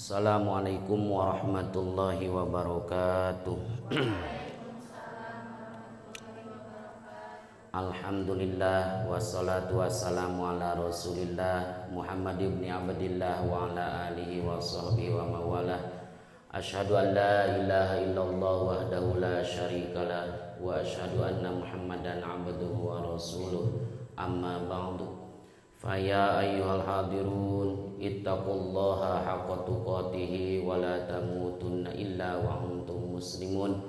Assalamualaikum warahmatullahi wabarakatuh. Alhamdulillah wassalatu wassalamu ala Rasulillah Muhammad ibn Abdillah wa ala alihi wa sahbihi wa mawalah. Asyhadu an la ilaha illallah wahdahu la syarikalah wa asyhadu anna Muhammadan abduhu wa rasuluh. Amma ba'du. Faya ayyuhal hadirun ittaqullaha haqqa tuqatih wa la tamutunna illa wa antum muslimun.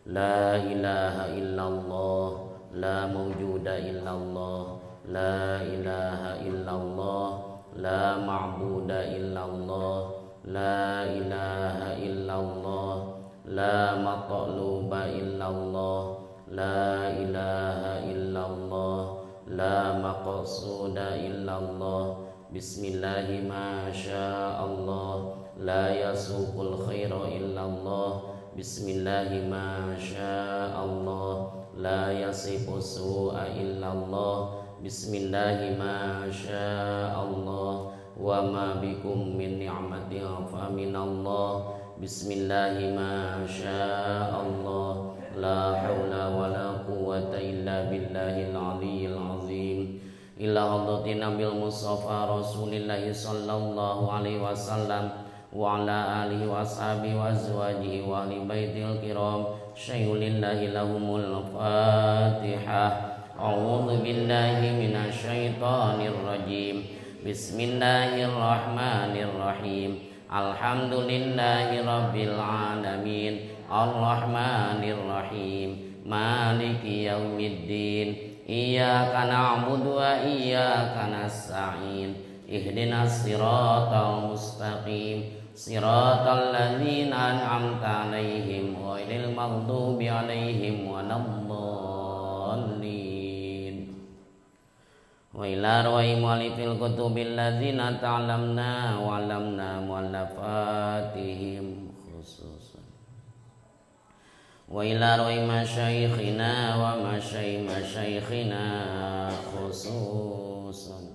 La ilaha illallah, la mawjuda illallah, la ilaha illallah, la ma'buda illallah, la ilaha illallah, la matluba illallah, la ilaha illallah, la maqsuda illallah. Bismillahi ma sya'allah, la yasuqul khaira illallah. Bismillahi ma sya'allah, la yasifu su'a illallah. Bismillahi ma sya'allah, wa ma bikum min ni'matin fa minallah. Bismillahi ma sya'allah, la haula wa la quwwata illa billahil aliyyil azim. Ila hadratin nabil mustafa rasulillahi sallallahu alaihi wasallam wa ala alihi wa ashabihi wa azwajihi wa ahli baitil kiram. Syai'ulillahi lahumul fatihah. A'udzu billahi minasyaitonir rajim. Bismillahirrahmanirrahim. Alhamdulillahi rabbil alamin, ar-rahmanir rahim, maliki yaumiddin. Iyyaka na'budu wa iyyaka nasta'in. Ihdinas siratal mustaqim, siratal ladzina an'amta 'alaihim ghairil maghdubi 'alaihim waladdallin. Wa ila rawai mu'allifil kutubil ladzina ta'lamna wa 'allamna mu'allafatihim khususan. Wa ila rawai masyayikhina wa masyayikhina khususan.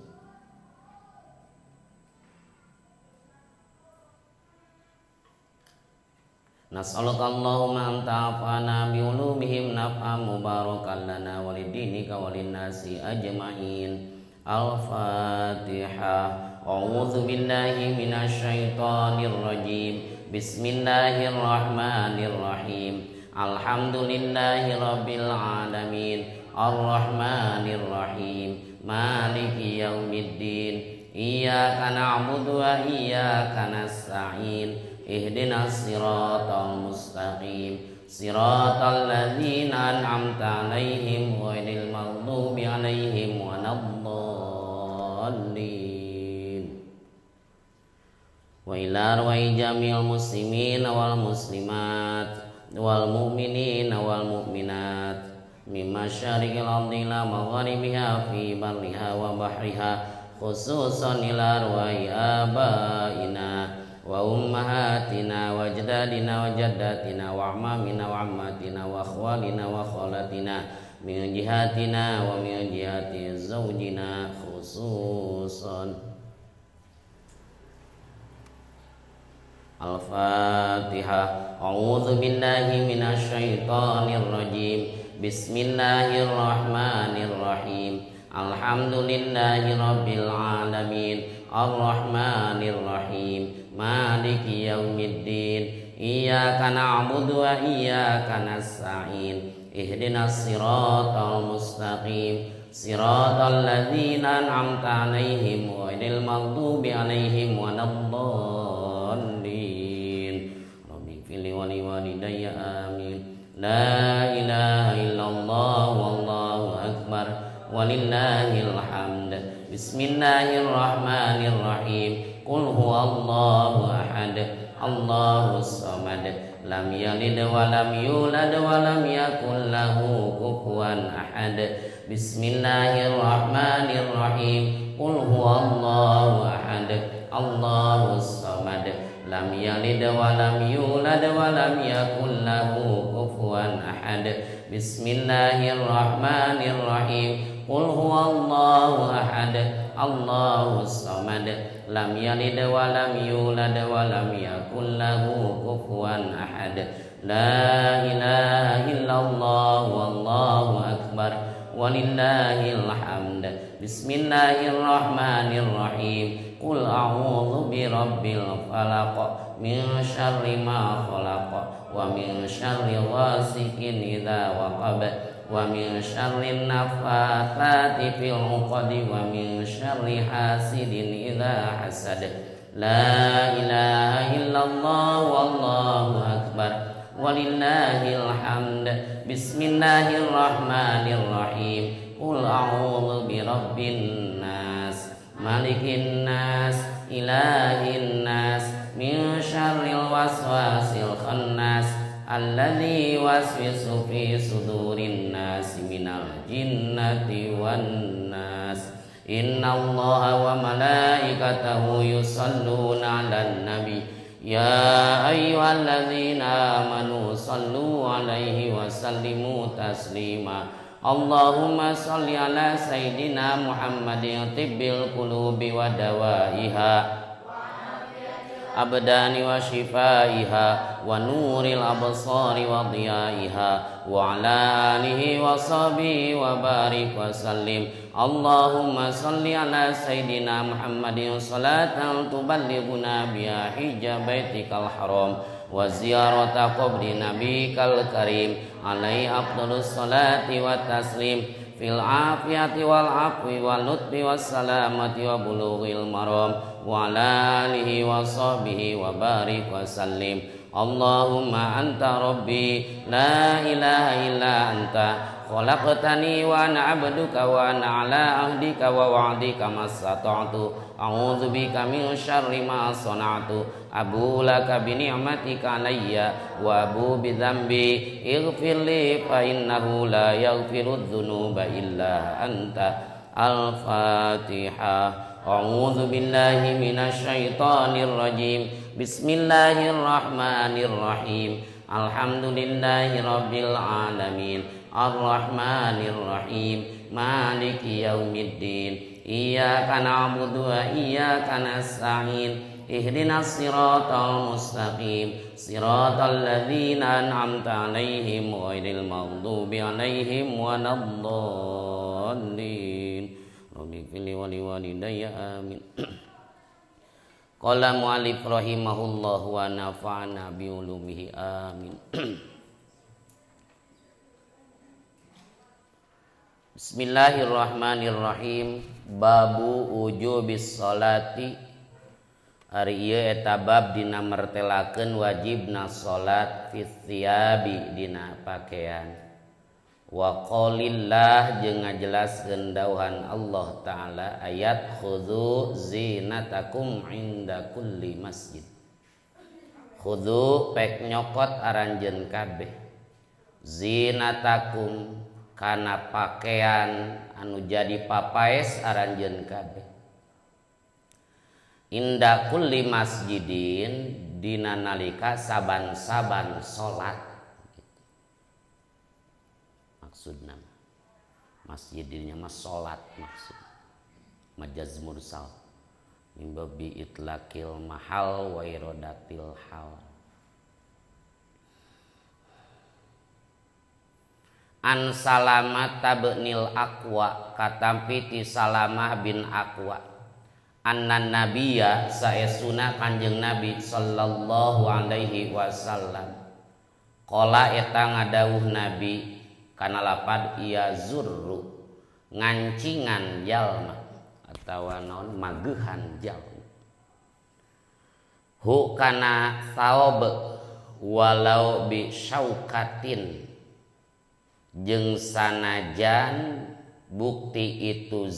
Nas'aluka Allahumma anta'afana bi'ulumihim naf'an mubarakan lana walidinika walinnasi ajma'in. Al-Fatihah. A'udzu billahi minasyaitonir rajim. Bismillahirrahmanirrahim. Alhamdulillahi rabbil alamin, ar-rahmanir rahim, maliki yaumiddin. Iyyaka na'budu wa iyyaka nasta'in. Ihdinas siratal mustaqim, siratal ladzina an'amta 'alaihim ghairil maghdubi 'alaihim waladdallin. Wa ila arwai jamil muslimin wal muslimat wal mu'minin wal mu'minat min masyariqil ardi ila magharibiha fi barriha wa bahriha, khususan ila arwai abaina wa ummahatina wa ajdadina wa jaddatina wa amamina wa ammatina wa akhwalina wa khalatina min jihatina wa min jihati zawjina khususan. Al-Fatihah. A'udzu billahi minasyaitonir rajim. Bismillahirrahmanirrahim. Alhamdulillahi rabbil alamin, ar-rahmanir rahim, maliki yaumiddin. Iyyaka na'budu wa iyyaka nasta'in. Ihdinas siratal mustaqim, siratal ladzina an'amta 'alaihim ghairil maghdubi 'alaihim waladdallin. Rabbi fili wa liwalidayya amin. La ilaha illallah wallahu akbar walillahil hamd. Bismillahirrahmanirrahim. Qul huwallahu ahad, Allahus samad, lam yalid wa lam yulad wa lam yakul lahu kufuwan ahad. Bismillahirrahmanirrahim. Qul huwallahu ahad, Allahus samad, lam yalid wa lam yulad wa lam yakul lahu kufuwan ahad. Bismillahirrahmanirrahim. Qul huwallahu ahad, Allahus samad, lam yalid wa lam yulad wa lam yakul lahu kufuwan ahad. La ilaha illallah wallahu akbar walillahil hamd. Bismillahirrahmanirrahim. Qul a'udzu birabbil falaq min syarri ma khalaq wa min syarri ghasiqin idza waqab wa min syarri naffatsati fil 'uqad wa min syarri hasidin idza hasad. La ilaha illallah wallahu akbar walillahil hamd. Bismillahirrahmanirrahim. Qul a'udzu birabbin nas malikin nas ilahin nas min syarril waswasil khannas alladzi waswisu fi sudurin nas minal jinnati wan nas. Innallaha wa malaikatahu yusalluna 'alan nabi ya ayyuhalladzina amanu sallu 'alaihi wa sallimu taslima. Allahumma shalli ala sayyidina Muhammadin tibbil qulubi wa dawaiha abdani wa shifaiha wa nuril absari wa diyaiha wa ala alihi wa sahbihi wa barik wa sallim. Allahumma salli ala sayyidina Muhammadin salatan tuballighuna biha hijab baitikal haram wa ziyarata qabri nabikal karim alaihi afdhalus salati wa taslim fil afiyati wal afwi wal lutfi was salamati wa bulughil maram wa ala alihi wa sahbihi wa barik wa sallim. Allahumma anta rabbi la ilaha illa anta khalaqtani wa ana 'abduka wa ana 'ala ahdika wa wa'dika mastata'tu a'udzu bika min syarri ma sana'tu abu laka bi ni'matika alayya wa abu bi dzambi ighfir li fa innahu la yaghfiru dzunuba illa anta. Al-Fatihah. A'udzu billahi minasy syaithanir rajim. Bismillahirrahmanirrahim. Alhamdulillahi rabbil alamin. Ar-Rahmanir Rahim. Maliki yaumiddin. Iyyaka na'budu wa iyyaka nasta'in. Ihdinas siratal mustaqim. Siratal ladzina an'amta 'alaihim ghairil maghdubi 'alaihim waladdallin. Rabbi fili wali walidayya amin. Qala mu'allif rahimahullah wa nafa'ana bi ulumihi amin. Bismillahirrahmanirrahim. Babu ujubis salati. Ari ieu eta bab dina mertelakeun wajibna salat fi thiyabi dina pakaian. Wa qaulillah jeung ngajelaskeun dauhan Allah taala ayat khudzu zinatakum inda kulli masjid. Khudzu pek nyokot aranjeun kabeh zinatakum kana pakaian anu jadi papaes aranjeun kabeh inda kulli masjidin dina nalika saban-saban salat. Maksudna masjid dirinya mah salat maksud majaz mursal min babi itlaqil mahal wa iradatil hal. An Salamah tabnil Aqwa katampi ti Salamah bin Aqwa annan nabiyya saesuna kanjeng Nabi sallallahu alaihi wasallam qala eta ngadawuh Nabi kana lapad iya zurru ngancingan jalma atawa naon mageuhan jalma hu kana saob walau bi syaukatin jeung sanajan bukti itu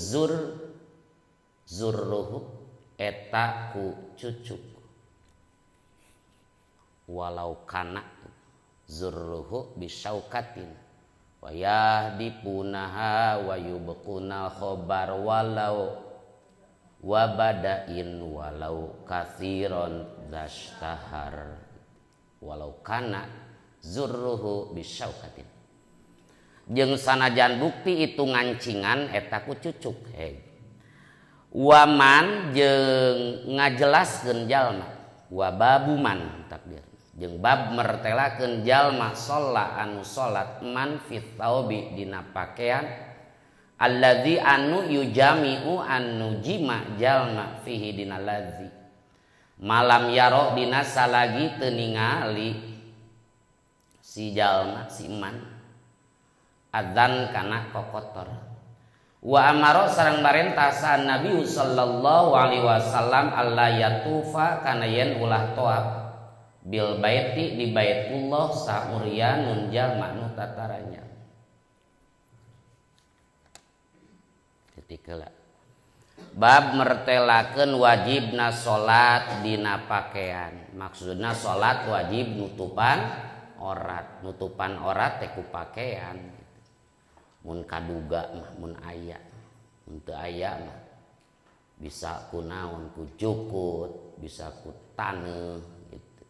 zurruhu eta ku cucuk walau kana zurruhu bi syaukatin wa yahdipunaha wa yubqunal khobar walau wabadain walau kathiron dashtahar walau kana zurruhu bisyaukatin. jeung sanajan bukti itu ngancingan eta ku cucuk waman jeung ngajelaskeun jalma wa babuman takdir jeung bab mertelakeun jalma sholla anu salat man fit taubi dina pakaian alladzi anu yujami'u anu jima jalma fihi dina ladzi malam yaro dina salagi teu ningali si jalma si man adzan kana kokotor wa amaro sareng barentasan Nabi sallallahu alaihi wasallam alla yatufa kana yen ulah toab bil baiti di baitullah sauryanun jalma nu tataranya ketika bab mertelakeun wajibna salat dina pakaian maksudna salat wajib nutupan orat teh ku pakaian mun kaduga mah mun aya mun teu aya mah bisa ku naon ku jukut bisa ku taneuh gitu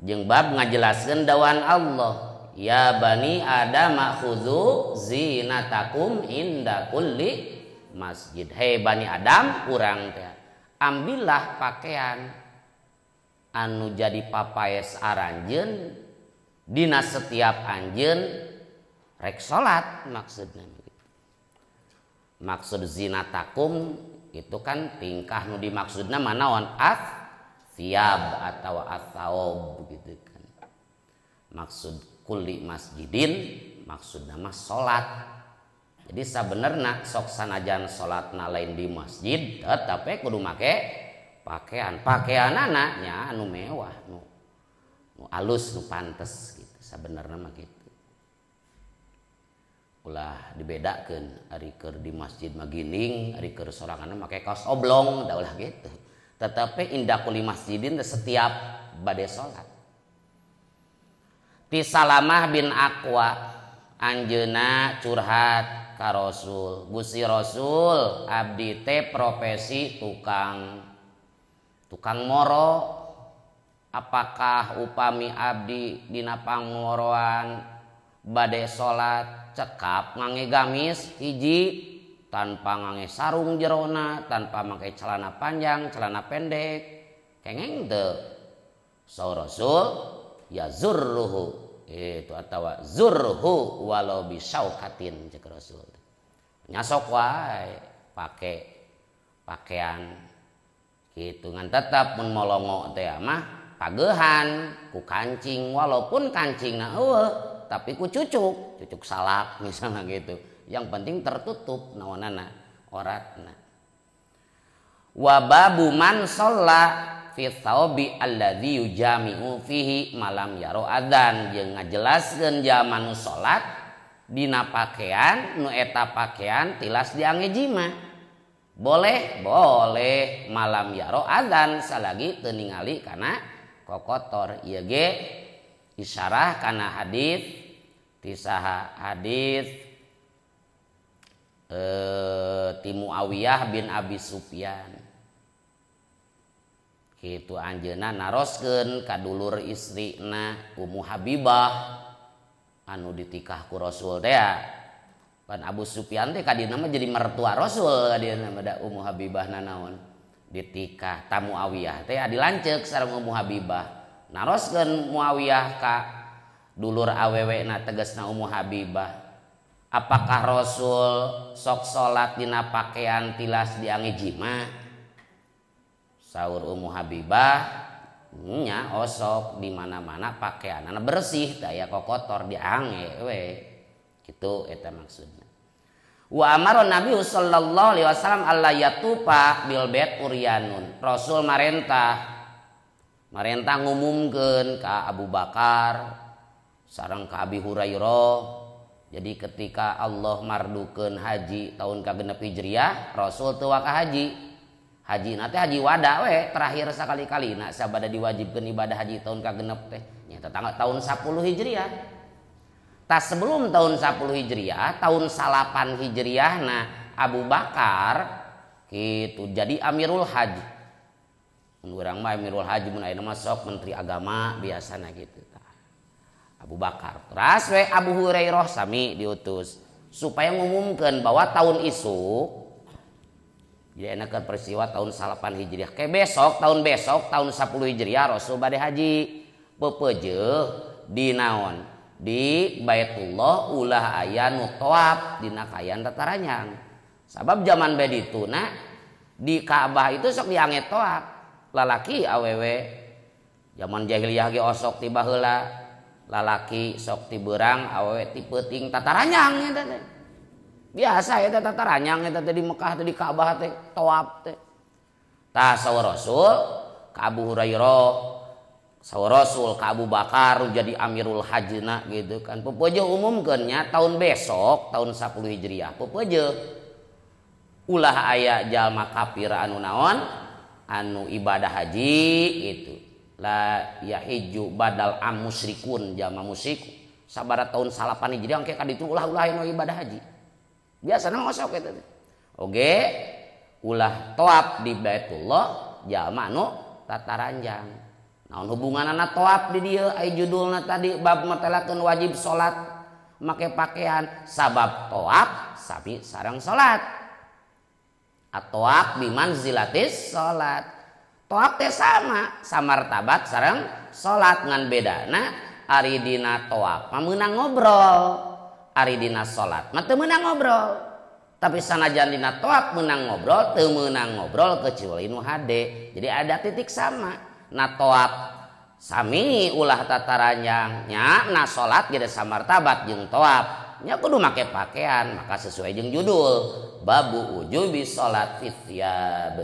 jeung bab ngajelaskeun dawan Allah ya bani adam khudzu zinatakum inda kulli masjid hei bani adam urang teh ambillah pakaian anu jadi papaes aranjeun dina setiap anjeun rek salat maksudna maksud zinatakum itu kan tingkah nu dimaksudna manaon siab atau atsaub gitu kan maksud kulli masjidin maksudna mah salat jadi sabenerna sok sanajan salatna lain di masjid tetapi kudu make pakaianana nya anu mewah nu alus nu pantes gitu sabenerna mah gitu ulah dibedakeun ari keur di masjid mah gining ari keur sorangan make kaos oblong da ulah gitu tetapi indah kuli masjidin setiap bade salat ti Salamah bin Aqwa anjeunna curhat ka Rasul Gusti Rasul abdi teh profesi tukang moro apakah upami abdi dina pangmoroan bade salat cekap ngangge gamis hiji tanpa ngangge sarung jerona tanpa make celana panjang celana pendek kengeng teu saur Rasul ya zurruhu itu atawa zurhu walau bisaukatin cek Rasul nyasok wae pake pakaian gitu ngan tetap mun molongo teh mah pageuhan ku kancing walaupun kancingna eueuh tapi ku cucuk salak misalnya gitu yang penting tertutup naonana oratna wa babu man shalla fi thawbi alladzi yujami'u fihi malam yaro adzan jeung ngajelaskeun jalma nu salat dina pakaian nu eta pakaian tilas diangge jima boleh malam yaro adzan salagi teu ningali kana kokotor ieu ge isyarah kana hadis tisaha hadis ti Muawiyah bin Abi Sufyan kitu anjeunna naroskeun ka dulur istrina Ummu Habibah anu ditikah ku Rasul teh pan Abu Sufyan teh kadina mah jadi mertua Rasul kadina mah da Ummu Habibah nanaon ditikah ta Muawiyah teh dilanceuk sareng Ummu Habibah naroskeun Muawiyah ka dulur awewe na tegasna Ummu Habibah apakah Rasul sok salat dina pakaian tilas diangge jima saur Ummu Habibah nya osok di mana-mana pakaianna bersih teh aya kokotor diangge we kitu eta maksudna wa amara Nabi sallallahu alaihi wasallam alla yatupa bil bait uryanun Rasul marentah ngumumkeun ka Abu Bakar sareng ka Abi Hurairah jadi ketika Allah mardukeun haji tahun kagenep Hijriah Rasul teu ka haji nate haji wada we terakhir sakali-kalina sabada diwajibkeun ibadah haji tahun kagenep teh nya tahun 10 Hijriah tas sebelum tahun 10 Hijriah tahun 8 Hijriah nah Abu Bakar gitu jadi Amirul Haji mun urang mah Amirul Haji mun ayeuna mah sok menteri agama biasana gitu Abu Bakar. Terus we Abu Hurairah sami diutus supaya ngumumkan bahwa tahun isu jadi enakan peristiwa tahun 8 Hijriah ke besok tahun 10 Hijriah Rasul bade haji pepeujeuh di naon di Baitullah ulah aya nu tawaf dina kayan tataranjang sabab zaman badituna di Ka'bah itu sok dianget tawaf lalaki awewe zaman jahiliyah ge osok tiba heula lalaki sok ti beurang awewe ti peuting tataranjang eta teh biasa eta tataranjang eta teh di Mekah teh di Ka'bah teh tawaf teh tah saur Rasul ka Abu Hurairah saur Rasul ka Abu Bakar jadi Amirul Hajna gitu kan peupeujeuh umumkeun nya tahun besok tahun 10 Hijriah peupeujeuh ulah aya jalma kafir anu naon anu ibadah haji itu la yahiju badal am musyrikun jalma musyrik sabaraha tahun 8 Hijriah engke ka ditu ulah-ulah anu ibadah haji biasana ngosok eta teh oge ulah tawaf di Baitullah jalma anu tataranjang naon hubunganana tawaf di dieu aya judulna tadi bab matelakeun wajib salat make pakaian sabab tawaf sami sareng salat at-tawaf bi manzilatis salat tawaf teh sama samartabat sareng salat ngan bedana ari dina tawaf mah meunang ngobrol ari dina salat mah teu meunang ngobrol tapi sanajan dina tawaf meunang ngobrol teu meunang ngobrol kecuali nu hade jadi ada titik sama na tawaf sami ulah tataranjang nya na salat ge samartabat jeung tawaf nya kudu make pakaian maka sesuai jeung judul babu ujubi salat fi thiyab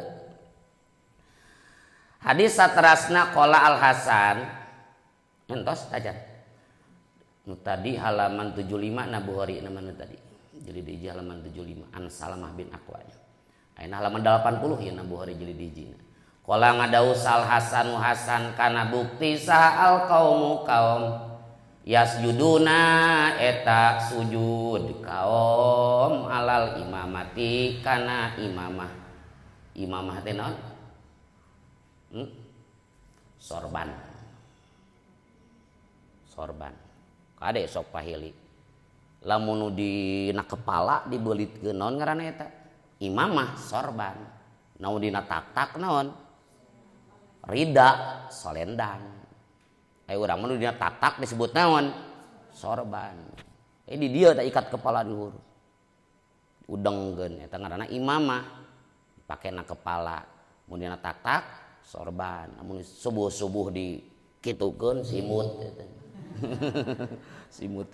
hadis saterasna qala Al Hasan entos tajan nu tadi halaman 75 na Bukhari namanya tadi jadi di halaman 75 an Salamah bin Aqwa ayeuna halaman 80 ya na Bukhari jadi di hijina qala ngadaus Al Hasan Hasan kana bukti sa'al qaumu kaum yasjuduna eta sujud kaum alal imamati kana imamah teh naon sorban kade sok pahili lamun dina kepala dibeulitkeun naon ngaranna eta imamah sorban naon dina tak naon rida solendang aya urang mah dina tak disebut naon sorban di dieu teh ikat kepala luhur udengkeun eta ngaranna imamah dipakena kepala mun dina tak sorban mun subuh-subuh dikitukeun simut eta simut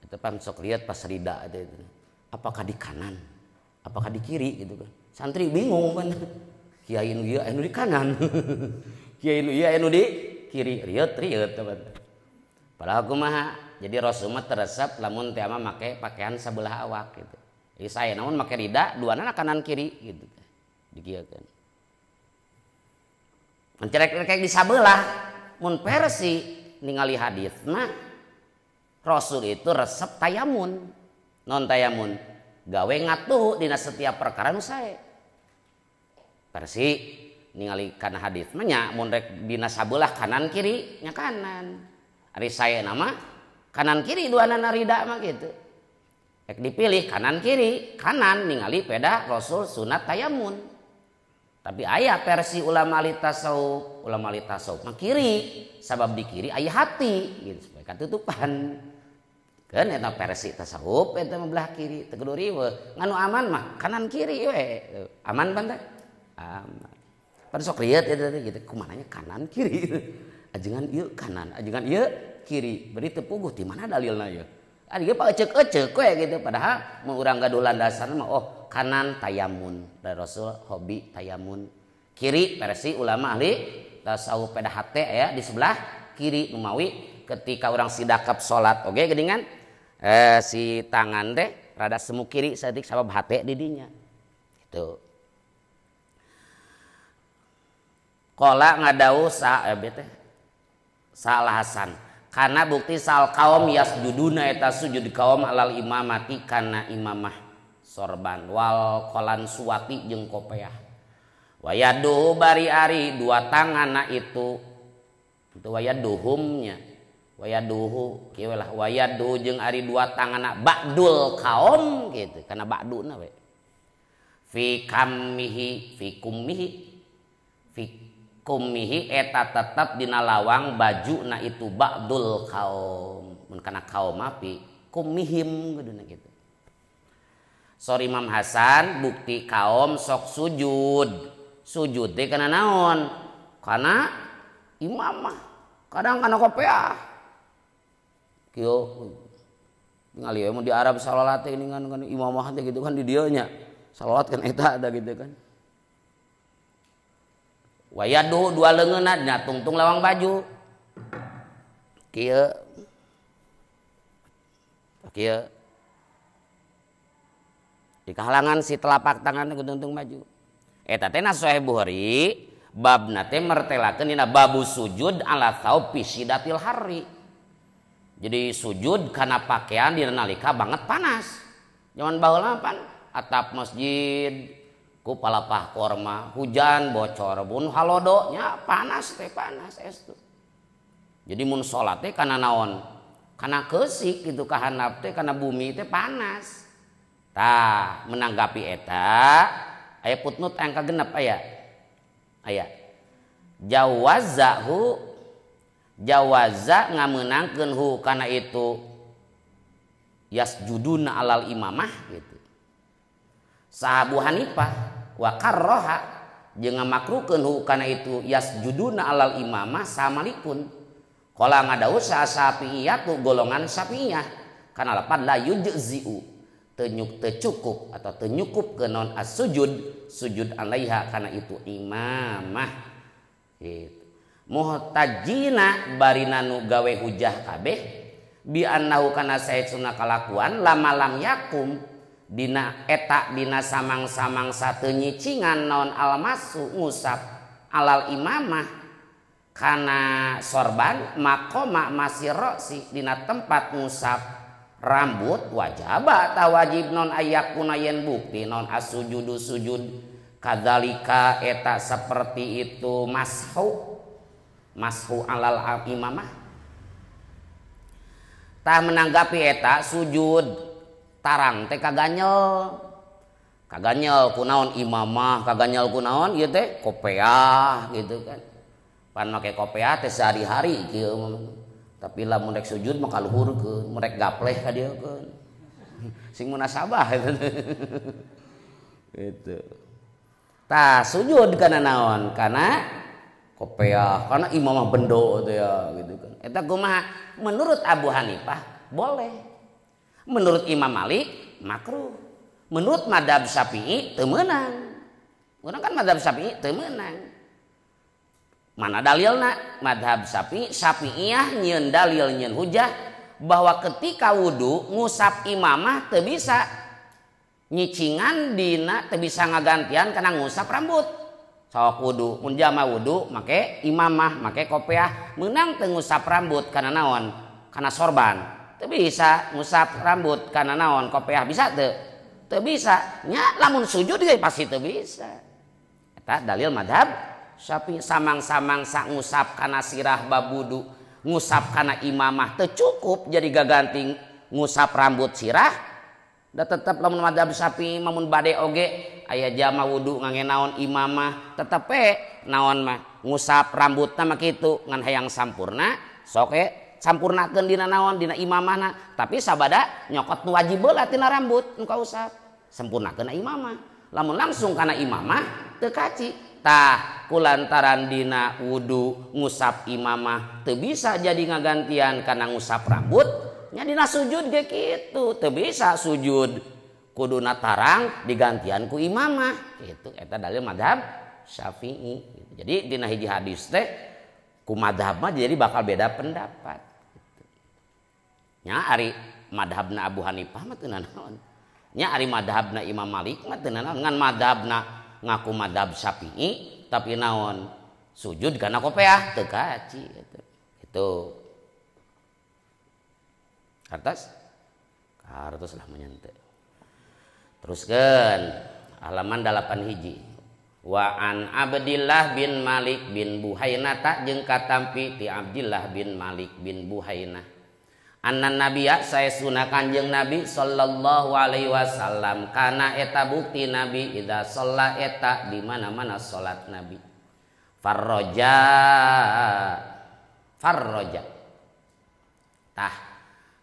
itu pan sok lihat pas rida itu apakah di kanan apakah di kiri gitu kan santri bingung kan kiai nu ieu anu di kanan kiai nu ieu anu di kiri rieuh teman padahal kumaha jadi Rasul mah teresep lamun teh mah make pakaian sabelah awak gitu jadi saya namun make rida duana kanan kiri gitu dikieukeun mencerek-cerek di sabelah mun versi ningali hadis mah Rasul itu resep tayamun non tayamun gawe ngatuh dina setiap perkara nu sae versi ningali kana hadis mah nya mun rek dina sabelah kanan kiri nya kanan ari sae nama kanan kiri duana rida mah gitu rek dipilih kanan kiri kanan ningali peda Rasul sunat tayamun tapi aya versi ulama li tasawuf mah kiri sabab di kiri aya hati gitu supaya katutupan kan eta versi tasawuf eta mah belah kiri teu kudu riweuh nganu aman mah kanan kiri we aman pan teh aman pan sok lieur eta gitu kumananya kanan kiri ajengan ieu kanan ajengan ieu kiri beri teu puguh ti mana dalilna ieu ari ge paeceuk-eceuk we gitu padahal mun urang gaduh landasan mah oh kanan tayamun dari Rasul hobi tayamun kiri versi ulama ahli tasawuf peda hate ya di sebelah kiri numawi ketika orang sidakap salat oke geuningan si tangan teh rada semu kiri saeutik sabab hate di dinya gitu qala ngadawu Al Hasan karena bukti sal kaum yasjuduna eta sujud kaum alal imamati kana imamah sorban wal kolan suwati jeung kopiah Wayaduhu bari ari dua tanganna itu wayaduhumnya wayaduhu kieu lah wayaduhu jeung ari dua tanganna ba'dul kaum gitu kana ba'duna we fi kummihi eta tetep dina lawang bajuna itu ba'dul kaum mun kana kaum api kummihim kuduna gitu. Sorry Imam Hasan bukti kaum sok sujud teh kana naon? Kana imamah. Kadang kana kopiah. Kieu ningali mun di Arab salat teh dengan imamah teh gitu kan di dieu nya. Salat kan eta ada gitu kan. Wayaduh dua leungeunna dina tungtung lawang baju. Kieu di kahalangan si telapak tangan tuntung baju. Eta teh Sahih Bukhari babna teh mertelakeun dina babu sujud ala thawb fi sidatil harri. Jadi sujud kana pakaian dina nalika banget panas. Zaman baheula pan atap masjid ku palapah korma hujan bocor bun halodo nya panas estu. Jadi mun salat teh kana naon? Kana keusik gitu ka handap teh kana bumi teh panas. Tah menanggapi eta aya putnut angka genep aya jawaza ngameunangkeun hu kana itu yasjuduna alal imamah gitu. Sahabu Hanifah wa karroha jeung ngamakruhkeun hu kana itu yasjuduna alal imamah samalikun. Qala ngadawu Syafi'iyah tu golongan Syafi'iyah kana lapan la yujzi'u tecukup atau tenyukup ke non sujud alaiha karena itu imamah gitu. Muhtajina barina nu gawe hujah kabeh bi annahu kana saedsuna kalakuan lamalam yakum dina eta dina samang-samang sateu nyicingan naon almasu ngusap alal imamah kana sorban makoma masih roksi dina tempat ngusap rambut wajaba tawajib non ayakuna yen bukti non asujudu sujud kadzalika eta seperti itu mashu alal imamah. Tah menanggapi eta sujud tarang teh kaganyel kunaon imamah kaganyel kunaon ieu teh kopiah gitu kan. Pan make kopiah teh sehari-hari kieu tapi lamun rek sujud mah kaluhurkeun mun rek gapleh ka dieu keun sing munasabah gitu. Tah sujud kana naon? Kana kopiah, kana imamah bendo teh ya gitu kan. Eta kumaha? Menurut Abu Hanifah boleh. Menurut Imam Malik makruh. Menurut mazhab Syafi'i teu meunang. Urang kan mazhab Syafi'i teu meunang. Mana dalilna? Madhab Syafi'iyah nyieun dalil nyieun hujah bahwa ketika wudu ngusap imamah teu bisa nyicingan dina teu bisa ngagantian kana ngusap rambut. Sok wudu mun jama wudu make imamah make kopiah meunang teu ngusap rambut kana naon? Kana sorban. Teu bisa ngusap rambut kana naon? Kopiah bisa teu? Teu bisa. Nya lamun sujud ge pasti teu bisa. Eta dalil madhab Syafi'i samang-samang sak ngusap kana sirah babudu ngusap kana imamah teu cukup jadi gaganti ngusap rambut sirah da tetep lamun madzhab Syafi'i mamun bade oge aya jama wudu ngangge naon imamah tetep naon mah ngusap rambutna mah kitu ngan hayang sampurna sok sampurnakeun dina naon dina imamahna tapi sabada nyokot nu wajib heula tina rambut nu kausap sampurnakeun imamah lamun langsung kana imamah teu kaci. Tah kulantaran dina wudu ngusap imamah teu bisa jadi ngagantian kana ngusap rambut nya dina sujud ge kitu teu bisa sujud kuduna tarang digantian ku imamah gitu. Eta dalil mazhab Syafi'i gitu. Jadi dina hiji hadis teh ku mazhab mah jadi bakal beda pendapat gitu. Nya ari mazhabna Abu Hanifah mah teu naon nya ari mazhabna Imam Malik mah teu naon ngan mazhabna ngaku madhab Syafi'i tapi naon sujud kana kopiah teu kaci gitu. Itu kartos lah menyentuh. Teruskeun halaman 8 hiji. Wa an Abdillah bin Malik bin Buhainah jeung katampi ti Abdillah bin Malik bin Buhainah anna nabiyya saestuna Kanjeng Nabi sallallahu alaihi wasallam kana eta bukti Nabi idza shalla eta di mana-mana salat Nabi farroja tah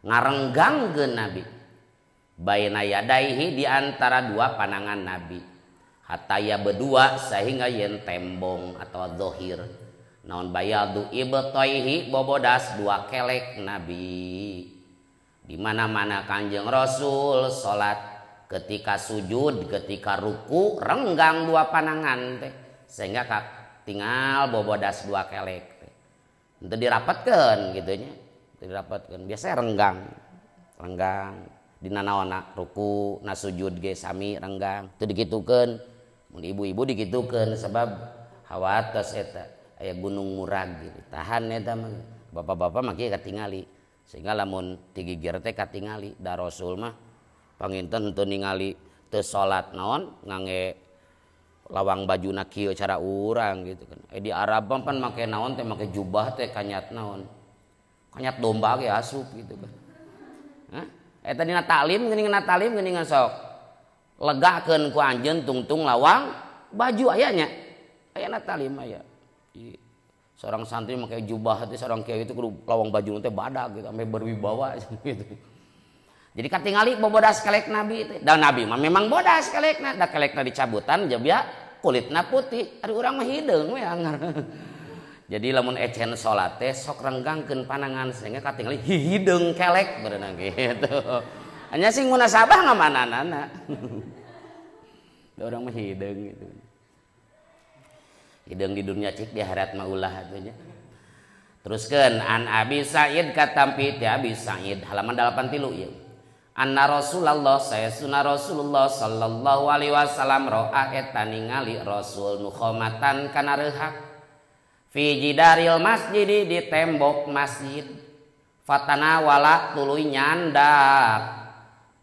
ngarenggangkeun Nabi baina yadaihi di antara dua panangan Nabi hataya berdua sehingga yen tembong atau zohir naon bayadu ibtaihi bobodas dua kelek Nabi di mana-mana Kanjeng Rasul salat ketika sujud ketika ruku renggang dua panangan teh sehingga tinggal bobodas dua kelek teh henteu dirapatkeun gitu nya dirapatkeun biasa renggang dina naonna ruku na sujud ge sami renggang teu digitukeun mun ibu-ibu digitukeun sabab hawatos eta aya gunung murag gitu tahan eta mah bapak-bapak mah kieu katingali sehingga lamun tigigir teh katingali da Rasul mah panginten henteu ningali teu salat naon ngangge lawang bajuna kieu cara urang gitu kan di Arab pan make naon teh make jubah teh kanyat naon kanyat domba ge asup gitu kan hah eta dina taklim geuningan sok legakeun ku anjeun tungtung lawang baju ayanya ayana talim aya seorang santri make jubah teh seorang kiai itu kudu lawang baju teh badag gitu sampai berwibawa gitu jadi katingali bobodas kelek Nabi teh dan Nabi mah memang bodas kelekna da kelekna dicabutan jabya kulitna putih ari urang mah hideung we anggar jadi lamun ecen salat teh sok renggangkeun panangan sehingga katingali hideung kelek berenang gitu hanya sing munasabah ngamananana da urang mah hideung gitu hideung di dunia cik di akhirat mah ulah atunya teruskeun an Abi Sa'id katampi ti Abi Sa'id halaman 83 ieu anna Rasulullah sayyidina Rasulullah sallallahu alaihi wasallam ro'a eta ningali Rasul nukhomatan kana reuhak fi jidaril masjid di tembok masjid fatana wala tuluy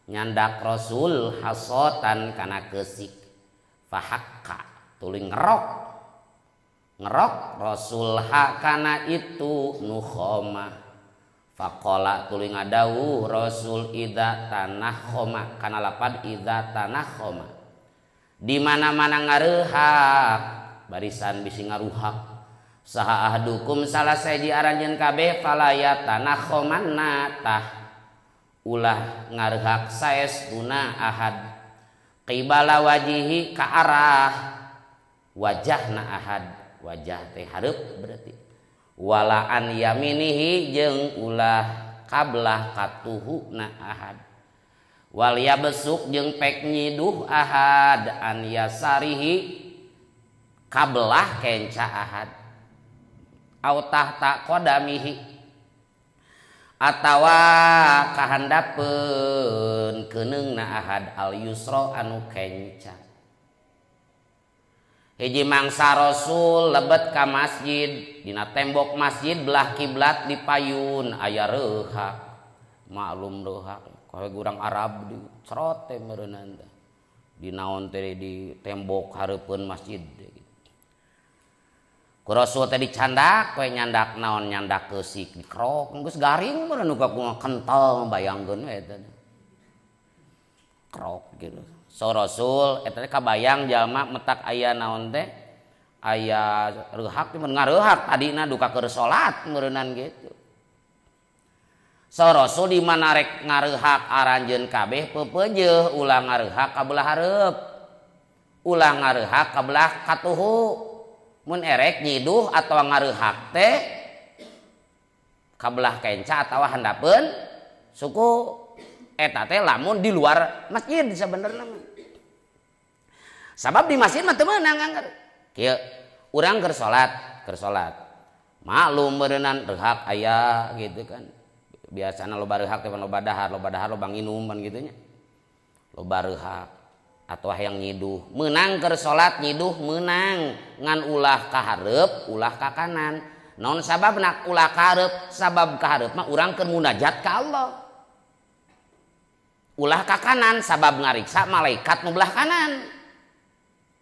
nyandak Rasul hasotan kana keusik fahakka tuluy ngerok Rasul hakana itu nukhoma faqala tuluy ngadawuh Rasul idza tanahkhoma kana lapad idza tanahkhoma di mana-mana ngareuhak barisan bisi ngaruhak saha ahdukum salah saji aranjeun kabeh falaya tanahkhomanna tah ulah ngareuhak saestuna ahad qibala wajihi ka arah wajahna ahad wajah teh hareup berarti wala an yaminihi jeung ulah qablah katuhuna ahad wal yabsuk jeung pek nyiduh ahad an yasarihi qablah kenca ahad au tahta qadamihi atawa kahandapeun keuningna ahad al yusra anu kenca hiji mangsa Rasul lebet ka masjid dina tembok masjid belah kiblat dipayun aya reuhak maklum reuhak kowe urang Arab di cerot teh meureunna di naon teh di tembok hareupeun masjid ku Rasul teh dicandak kowe nyandak naon nyandak keusik dikrok geus garing meureun nu kental bayangkeun we eta krok gitu so Rasul eta kabayang jalma metak aya naon teh aya reuhak teh mun ngareuhak tadina duka keur salat meureunan gitu so Rasul di mana rek ngareuhak aranjeun kabeh peupeujeuh ulah ngareuhak ka belah hareup ulah ngareuhak ka belah katuhu mun erek nyiduh atawa ngareuhak teh ka belah kenca atawa handapeun suku eta teh lamun di luar masjid sebenarnya sabab di masjid mah teu meunang anggar kieu urang keur salat maklum beureunan reuhak aya gitu kan biasana loba reuhak teh loba dahar loba nginum kan kitu nya loba reuhak atuh hayang nyiduh meunang keur salat nyiduh meunang ngan ulah ka hareup ulah ka kanan naon sababna ulah ka hareup sabab ka hareup mah urang keur munajat ka Allah ulah ka kanan sabab ngariksa malaikat nu belah kanan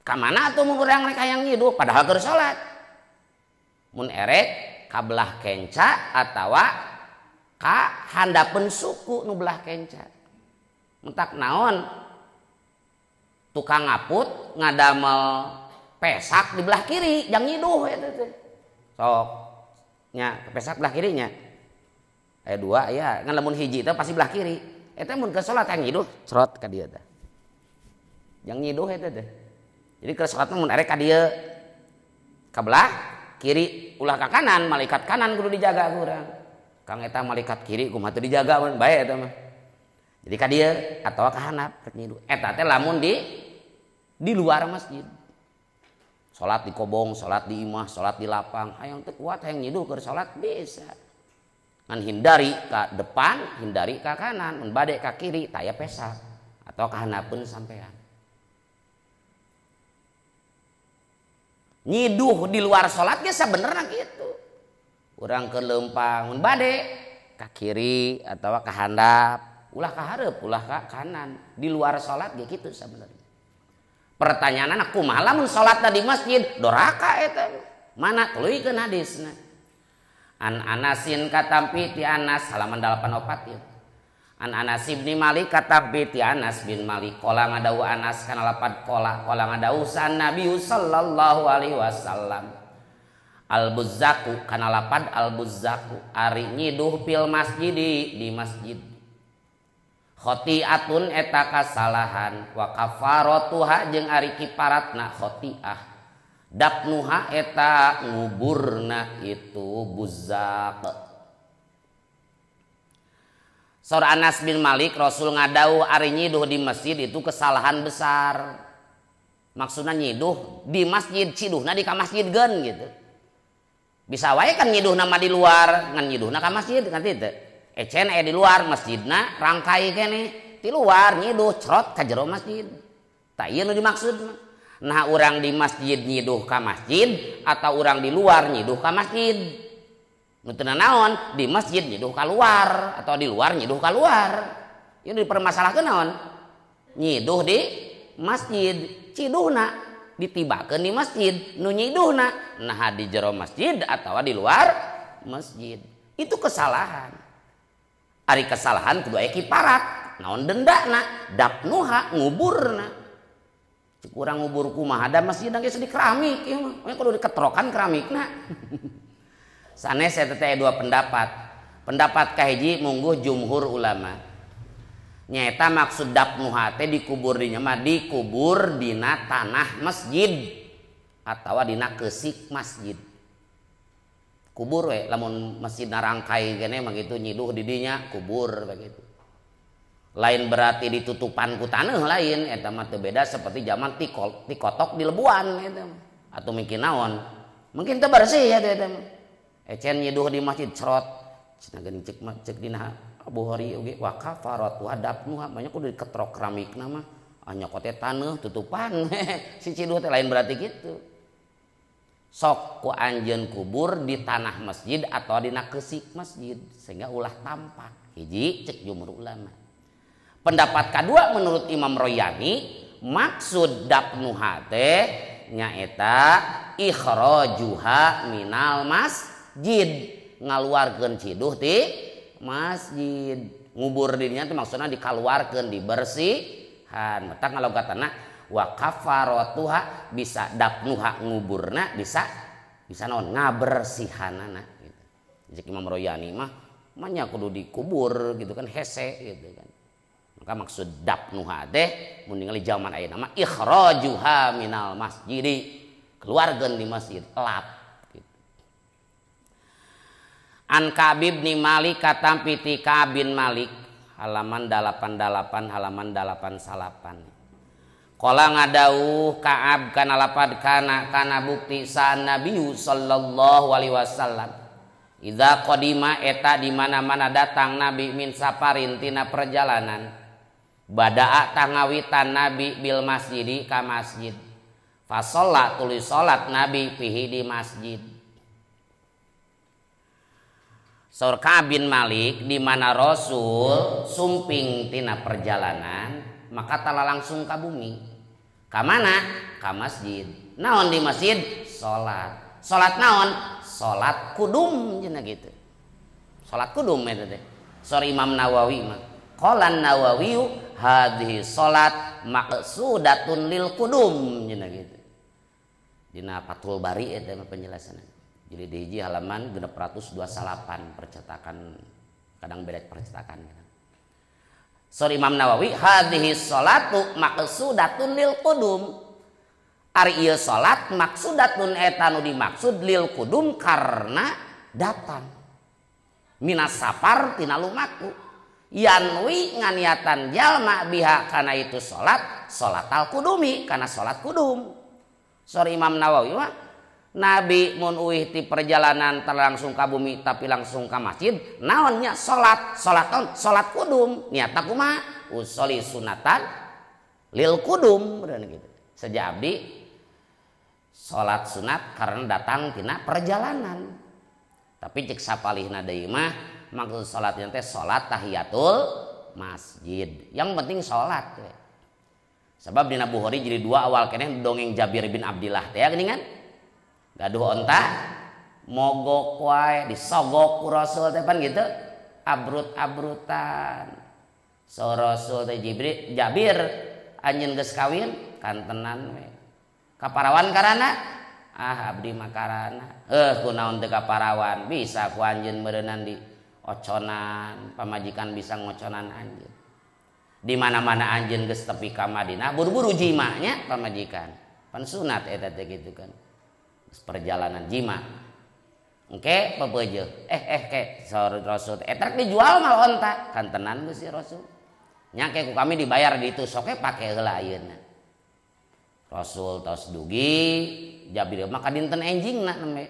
Kamana tuh mun urang rek hayang nyiduh padahal keur salat. Mun erek ka belah kenca atawa ka handapeun suku nu belah kenca. Mentak naon? Tukang ngaput ngadamel pesak di belah kiri jang nyiduh eta teh. Sok nya pesak belah kirinya. Aya dua ya, ngan lamun hiji teh pasti belah kiri. Eta mun keur salat hayang nyiduh cerot ka dieu teh. Jang nyiduh eta teh. Jadi keur salat mun erek ka dieu ka belah kiri ulah ka kanan, malaikat kanan kudu dijaga urang. Kang eta malaikat kiri kumaha teu dijaga mun bae eta mah. Jadi ka dieu atawa ka handap rek nyiduh. Eta teh lamun di luar masjid. Salat di kobong, salat di imah, salat di lapang, hayang teu kuat hayang nyiduh keur salat bisa. Ngan hindari ka depan, hindari ka kanan, mun bade ka kiri taya pesak atau ka handapeun sampean. Nyiduh di luar salat ge sabenerna kitu. Urang keur leumpang mun bade ka kiri atawa ka handap, ulah ka hareup, ulah ka kanan. Di luar salat ge kitu sabenerna. Pertanyaanna kumaha lamun salatna di masjid doraka eta mana tuluikeun hadisna. An Anasin katampi ti Anas halaman 84 ieu. An Anas bin Malik katampi ti Anas bin Malik qala ngadawuh Anas kana lapad qala ngadawuh san Nabi sallallahu alaihi wasallam. Al-buzzaku kana lapad al-buzzaku ari nyiduh fil masjidi di masjid. Khotiatun eta kasalahan wa kafaratuha jeung ari kiparatna khotiah dapnuha eta nguburna itu buzzaq. Saur Anas bin Malik Rasul ngadauh ari nyiduh di masjid itu kesalahan besar. Maksudna nyiduh di masjid ciduhna di ka masjidkeun gitu. Bisa wae kan nyiduhna mah di luar ngan nyiduhna ka masjid kan teu. Ecen aya di luar masjidna rangkai kene di luar nyiduh cerot ka jero masjid. Tak ieu nu dimaksud mah. Nah urang di masjid nyiduh ka masjid atau urang di luar nyiduh ka masjid. Nu teu naon di masjid nyiduh ka luar atau di luar nyiduh ka luar. Ieu dipermasalahkeun naon? Nyiduh di masjid, ciduhna ditibakeun di masjid, nu nyiduhna nah di jero masjid atawa di luar masjid. Itu kesalahan. Ari kesalahan kudu aya kiparat, naon dendana, dapnuha nguburna. Cek urang ngubur kumaha da masjid geus di keramik ieu mah, we kudu diketrokan keramikna. Sanes eta teh dua pendapat. Pendapat kahiji mungguh jumhur ulama. Nyaeta maksud dapnuha teh dikubur di nya mah dikubur dina tanah masjid atawa dina keusik masjid. Kubur we lamun masjid narangkai kene mah gitu nyiduh di dinya kubur begitu. Lain berarti ditutupan ku taneuh lain eta mah teu beda seperti zaman tikotok di lebuan eta atau mungkin naon. Mungkin teu bersih ya eta mah. Ecen nyiduh di masjid cerot cenah geuning cek dina Bukhari oge wa kafarat wa dapnuha banyak kudu diketrok keramikna mah anyok teh taneuh tutupan si ciduh teh lain berarti gitu. Sok ku anjeun kubur di tanah masjid atau dina keusik masjid sehingga ulah tampak. Hiji cek jumhur ulama. Pendapat kedua menurut Imam Royani maksud dapnuha teh nyaeta ikhrajuha minal masjid ngaluarkeun ciduh ti masjid. Ngubur dirinya teh maksudna dikaluarkeun dibersihan. Mata ngalogatana wa kafaratuha bisa dapnuha nguburna bisa naon ngabersihanana gitu. Jadi Imam Royani mah nya kudu dikubur gitu kan hese gitu kan. Maka maksud dapnuha teh mun ningali zaman ayeuna mah ikhrajuha minal masjidi keluarkeun di masjid elap gitu. An Ka'b bin Malik katampi ti Ka'b bin Malik halaman 88 halaman 89. Qala ngadauh Ka'ab kana lapad kana bukti sa Nabi sallallahu alaihi wasallam. Idza qadima eta di mana-mana datang Nabi min saparin tina perjalanan. Bada'a tangawitan Nabi bil masjidi ka masjid. Fa shalla tulis salat Nabi fihi di masjid. Saur Ka'ab bin Malik di mana Rasul sumping tina perjalanan maka tala langsung ka bumi. Ka mana? Ka masjid. Naon di masjid? Salat. Salat naon? Salat kudum cenah gitu. Salat kudum eta teh. Sori Imam Nawawi mah. Qala Nawawi hadhihi salat maqsudatun lil kudum cenah gitu. Dina Fathul Bari eta mah penjelasanna. Jadi di hiji halaman 628 percetakan kadang beda percetakan. Sori Imam Nawawi hadhihi salatu maqsudatun lil kudum. Ari ieu salat maksudatun eta nu dimaksud lil kudum karena datang. Minas safar tina lumaku. Yanwi nganiatan jalma biha kana itu salat salatal kudumi kana salat kudum. Sori Imam Nawawi mah Nabi mun uih ti perjalanan langsung ka bumi tapi langsung ka masjid naonnya salat kudum niatna kumaha usolli sunatan lil kudum bener gitu sejak abdi salat sunat karena datang tina perjalanan tapi cek sapalihna deui mah maksud salatnya teh salat tahiyatul masjid yang penting salat we. Sebab dina Bukhari jadi dua awal keneh dongeng Jabir bin Abdillah teh geuning kan gaduh onta mogok wae disogok ku Rasul teh pan gitu abrut-abrutan so Rasul teh Jabir anjeun geus kawin kantenan we kaparawan karana abdi mah karana kunaon teu kaparawan bisa ku anjeun meureunnan di oconan pamajikan bisa ngoconan anjeun di mana-mana anjeun geus tepi ka Madinah buru-buru jimanya pamajikan pan sunat eta teh gitu kan perjalanan jima engke pepeujeuh ke Rasul eta dijual mal onta kantenan Gusti Rasul nya ke ku kami dibayar di itu sok pake heula ayeuna Rasul tos dugi Jabir mah ka dinten enjingna neme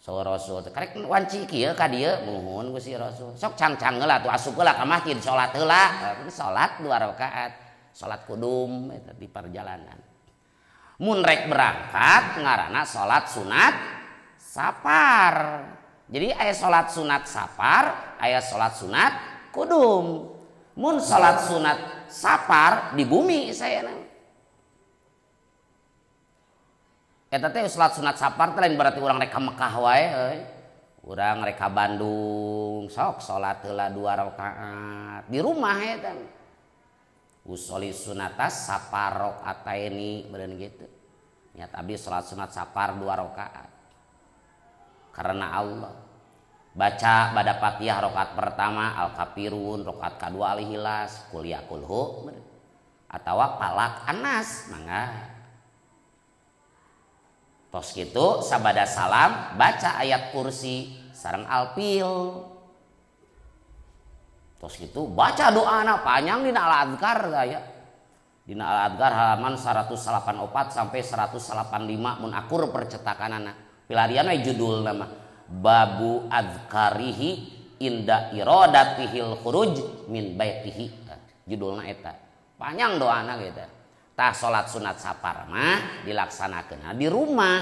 so Rasul teh karek wanci kieu ka dieu nuhun Gusti Rasul sok cang-cang heula tuh asup heula ka masjid salat heula salat 2 rakaat salat kudum eta di perjalanan mun rek berangkat ngaranna salat sunat sapar. Jadi aya salat sunat sapar, aya salat sunat kudum. Mun salat sunat sapar di bumi sayana. Eta teh salat sunat sapar teh lain berarti urang rek ka Mekah wae euy. Urang rek ka Bandung sok salat heula 2 rakaat di rumah eta. Usolli sunatas sapar rakaataini beureun gitu. Niat abdi salat sunat sapar 2 rakaat. Karena Allah. Baca bada Fatihah rakaat pertama Al-Kafirun, rakaat kedua Al-Ikhlas, Qul ya kulhu atawa Falak Anas mangga. Tos kitu sabada salam baca ayat kursi sareng Al-Fil. Tos gitu baca doana panjang dina Al-Adhkar ya. Dina Al-Adhkar halaman 184 sampai 185 mun akur percetakanana. Pilarian we judul nama Babu Adhkarihi inda iradatihil khuruj min baitihi. Judulna eta. Panjang doana gitu. Tah salat sunat sapar mah dilaksanakeun di rumah.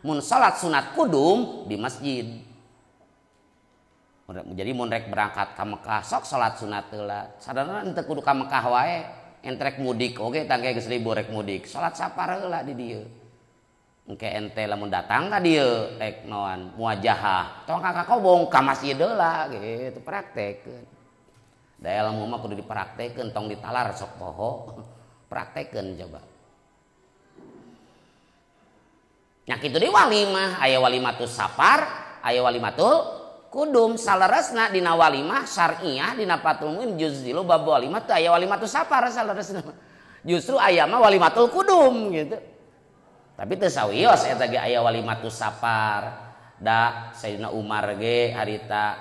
Mun salat sunat kudum di masjid. Jadi mun rek berangkat ka Mekah sok salat sunat heula. Sadarna henteu kudu ka Mekah wae, ente rek mudik oge tangge geus libur rek mudik. Salat sapar heula di dieu. Engke ente lamun datang ka dieu rek naon muajahah. Tong ka kobong ka masjid heula gitu praktekeun. Da ilmu mah kudu dipraktekeun tong ditalar sok poho. Praktekeun coba. Nya kitu di walimah, aya walimatus sapar, aya walimatul kudum saleresna dina walimah syar'iyah dina Fathul Muin juz 3 bab walimah teu aya walimatus sapar saleresna. Justru aya mah walimatul kudum gitu. Tapi teu sawios eta ge aya walimatus sapar. Da Sayyidina Umar ge harita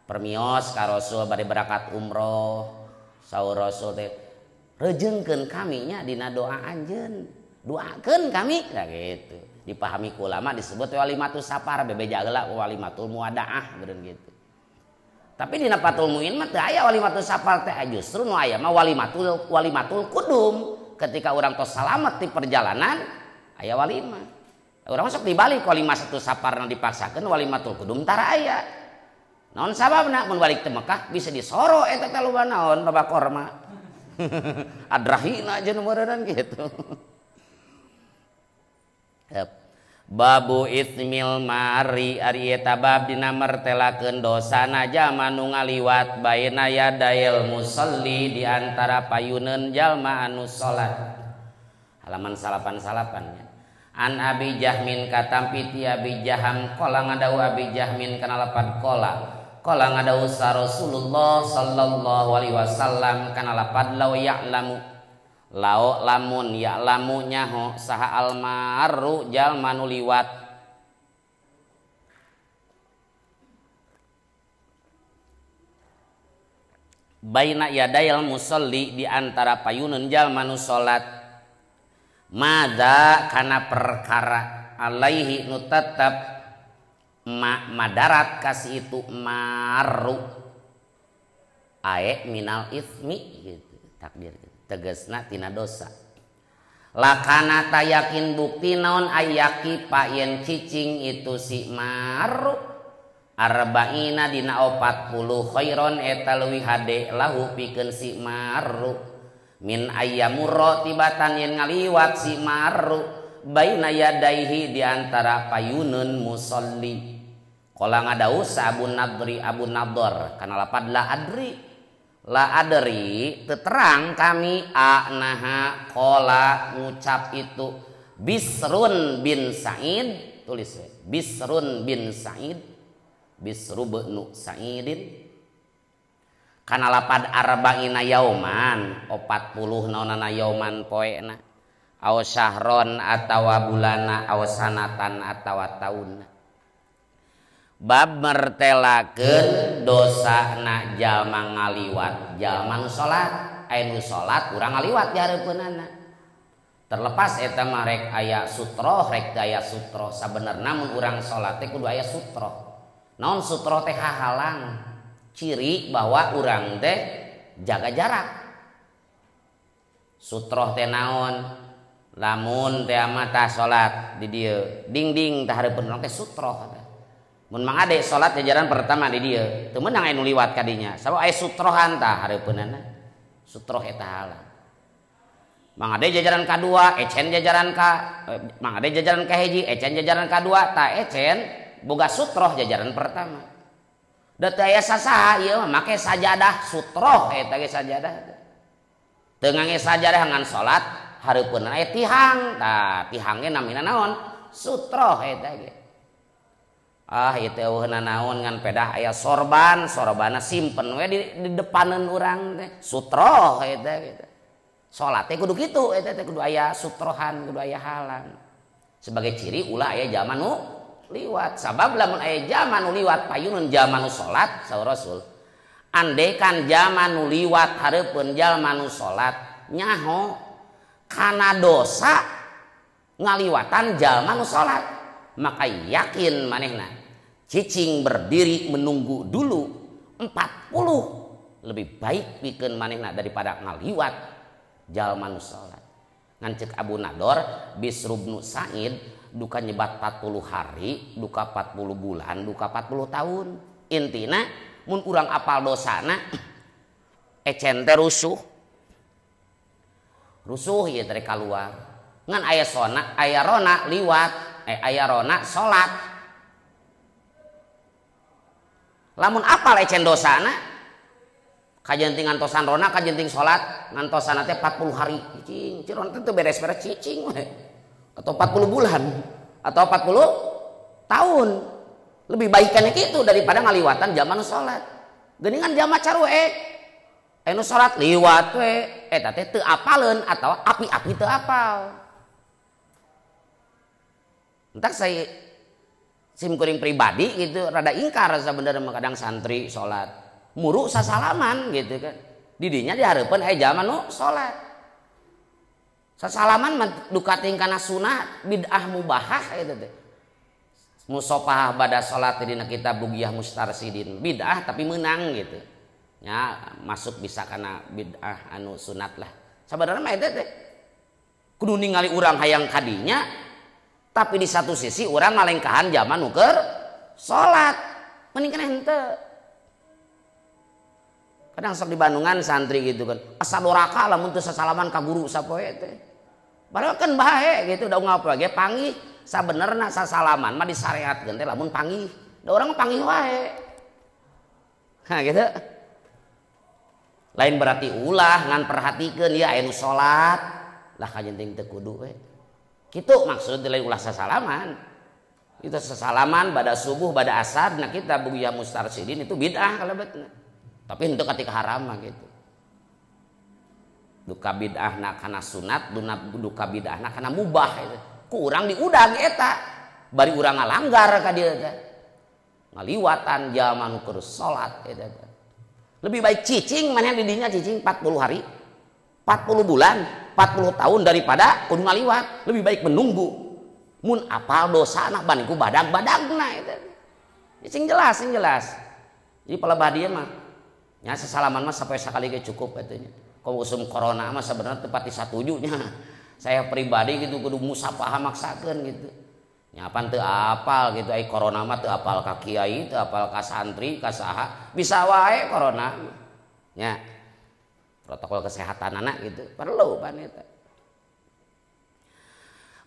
permios ka Rasul bade berangkat umroh. Saur Rasul teh rejeungkeun kami nya dina doa anjeun. Doakeun kami da gitu. Dipahami ku ulama disebut walimatus sapar bebeja heula walimatul muadaah beureun gitu. Tapi dina Fathul Muin mah teu aya walimatus sapar teh justru nu aya mah walimatul kudum ketika urang tos salamet di perjalanan aya walimah. Urang sok dibalik walimatus saparna dipaksakeun walimatul kudum tara aya. Naon sababna mun balik teh Mekah bisa disoro eta teh loba naon babakor mah. Adrahina aja nomororan gitu. Babu ismil mari ari eta bab dina mertelakeun dosana jalma nu ngaliwat baina yadail musalli di antara payuneun jalma anu salat. Halaman 88-nya. An Abi Jahmin katampi ti Abi Jaham qala ngadau Abi Jahmin kana lapad qala ngadau sa Rasulullah sallallahu alaihi wasallam kana lapad law ya'lamu lao lamun ya lamu nyaho saha almaru jalma nu liwat baina yadayil musalli di antara payuneun jalma nu salat madza kana perkara alaihi nu tetep madarat kasih itu maru ae minal ismi gitu takdir gitu. Tegesna tina dosa lakana tayakin bukti naon ayaki payen cicing itu si maru arba'ina dina 40 khairon eta leuwih hade lahu pikeun si maru min ayyamurra tibatan yen ngaliwat si maru baina yadaihi di antara payuneun musolli qala ngadaus Abu Nadr kana lapad la adri la adri terang kami naha kola ngucap itu Bisrun bin Sa'id tulis Bisrun bin Sa'id Bisru bin Sa'idin kana lapad arba'ina yauman 40 naonana yauman poena aw syahron atawa bulana aw sanatan atawa taunna. Bab mertelakeun dosana jalma ngaliwat jalma nu salat anu salat urang ngaliwat di hareupeunana terlepas eta mah rek aya sutroh rek aya sutroh sabenerna mun urang salat teh kudu aya sutroh naon sutroh teh hahalang ciri bahwa urang teh jaga jarak sutroh teh naon lamun teh mata salat di dieu ding teh hareupeun teh sutroh. Mun mang ade salat jajaran pertama di dieu teu meunang anu liwat kadinya sabab aya sutrohan tah hareupeunana sutroh eta halang mang ade jajaran kadua ecen jajaran ka mang ade jajaran ka hiji ecen jajaran kadua tah ecen boga sutroh jajaran pertama da teu aya sasaha ieu mah make sajadah sutroh eta ge sajadah teu ngangge sajadah ngan salat hareupeunana aya tihang tah tihang ge namina naon sutroh eta ge itu eueuhna naon ngan pedah aya sorbana simpen we di depaneun urang teh sutroh eta gitu. Salat teh kudu kitu eta teh kudu aya sutrohan kudu aya halang. Sebagai ciri ulah aya jalma nu liwat. Sabab lamun aya jalma nu liwat payuneun jalma nu salat saur Rasul. Andekan jalma nu liwat hareupeun jalma nu salat nyaho kana dosa ngaliwatan jalma nu salat. Maka yakin manehna cicing berdiri menunggu dulu 40 lebih baik pikeun manehna daripada ngaliwat jalma nu salat. Ngan ceuk Abu Nador Bisru bin Sa'id duka nyebat 40 hari, duka 40 bulan, duka 40 tahun. Intina mun urang apal dosana ecen teh rusuh ieu teh kaluar. Ngan aya rona liwat, aya rona salat. Lamun apal ecen dosana kajenting ngantosan rona kajenting salat ngantosana teh 40 hari cicing ciron teh beres-beres cicing we atau 40 bulan atau 40 tahun lebih baikannya gitu daripada ngaliwatan zaman nu salat geuningan jama carue anu salat liwat we eta teh teu apaleun atau api-api teu apal entak saya sim kuring pribadi gitu rada ingkar sebenarnya kadang santri salat muru sasalaman gitu kan didinya di hareupeun aya jalma nu salat sasalaman duka tingkana sunah bid'ah mubahah eta teh musofah bada salat dina kitab Bugiyah Mustarsidin bid'ah tapi menang gitu ya masuk bisa kana bid'ah anu sunat lah sabarana mah eta teh kudu ningali urang hayang kadinya tapi di satu sisi orang ngalengkahan zaman nuker salat mending kana henteu Kadang sok di Bandungan santri gitu kan. Asa doraka lamun teu sasalaman ka guru sapoe teh. Padahal kan bae gitu da ngapa ge panggih sabenerna sasalaman mah disareatkeun teh lamun panggih. Da urang mah panggih wae. Nah gitu. Lain berarti ulah ngan perhatikeun ya anu salat lah kajenting teu kudu we. Kitu maksud lain ulah sasalaman. Itu sasalaman pada subuh pada asar nah kita buya mustarsidin itu bid'ah kalebetna. Tapi untuk ketika haram mah gitu. Duka bid'ahna kana sunat, duka bid'ahna kana mubah itu. Ku urang diudag eta. Bari urang ngalanggar ka dieu teh. Ngaliwatan jaman keur salat eta teh. Lebih baik cicing maneh di dinya cicing 40 hari. 40 bulan, 40 tahun daripada kudu ngaliwat. Lebih baik menunggu. Mun apal dosana bani ku badag-badagna eta. Sing jelas, sing jelas. Jadi palebah dieu mah nya sesalaman mah sampai sekali ge cukup katanya. Kalau usum corona mah sebenarnya tepati satujunya. Saya pribadi gitu kudu musafahah maksakeun gitu. Nya pan teu apal gitu ai corona mah teu apal ka kiai, teu apal ka santri, ka saha. Bisa wae corona. Nya protokol kesehatan anak gitu. Perlu pan eta.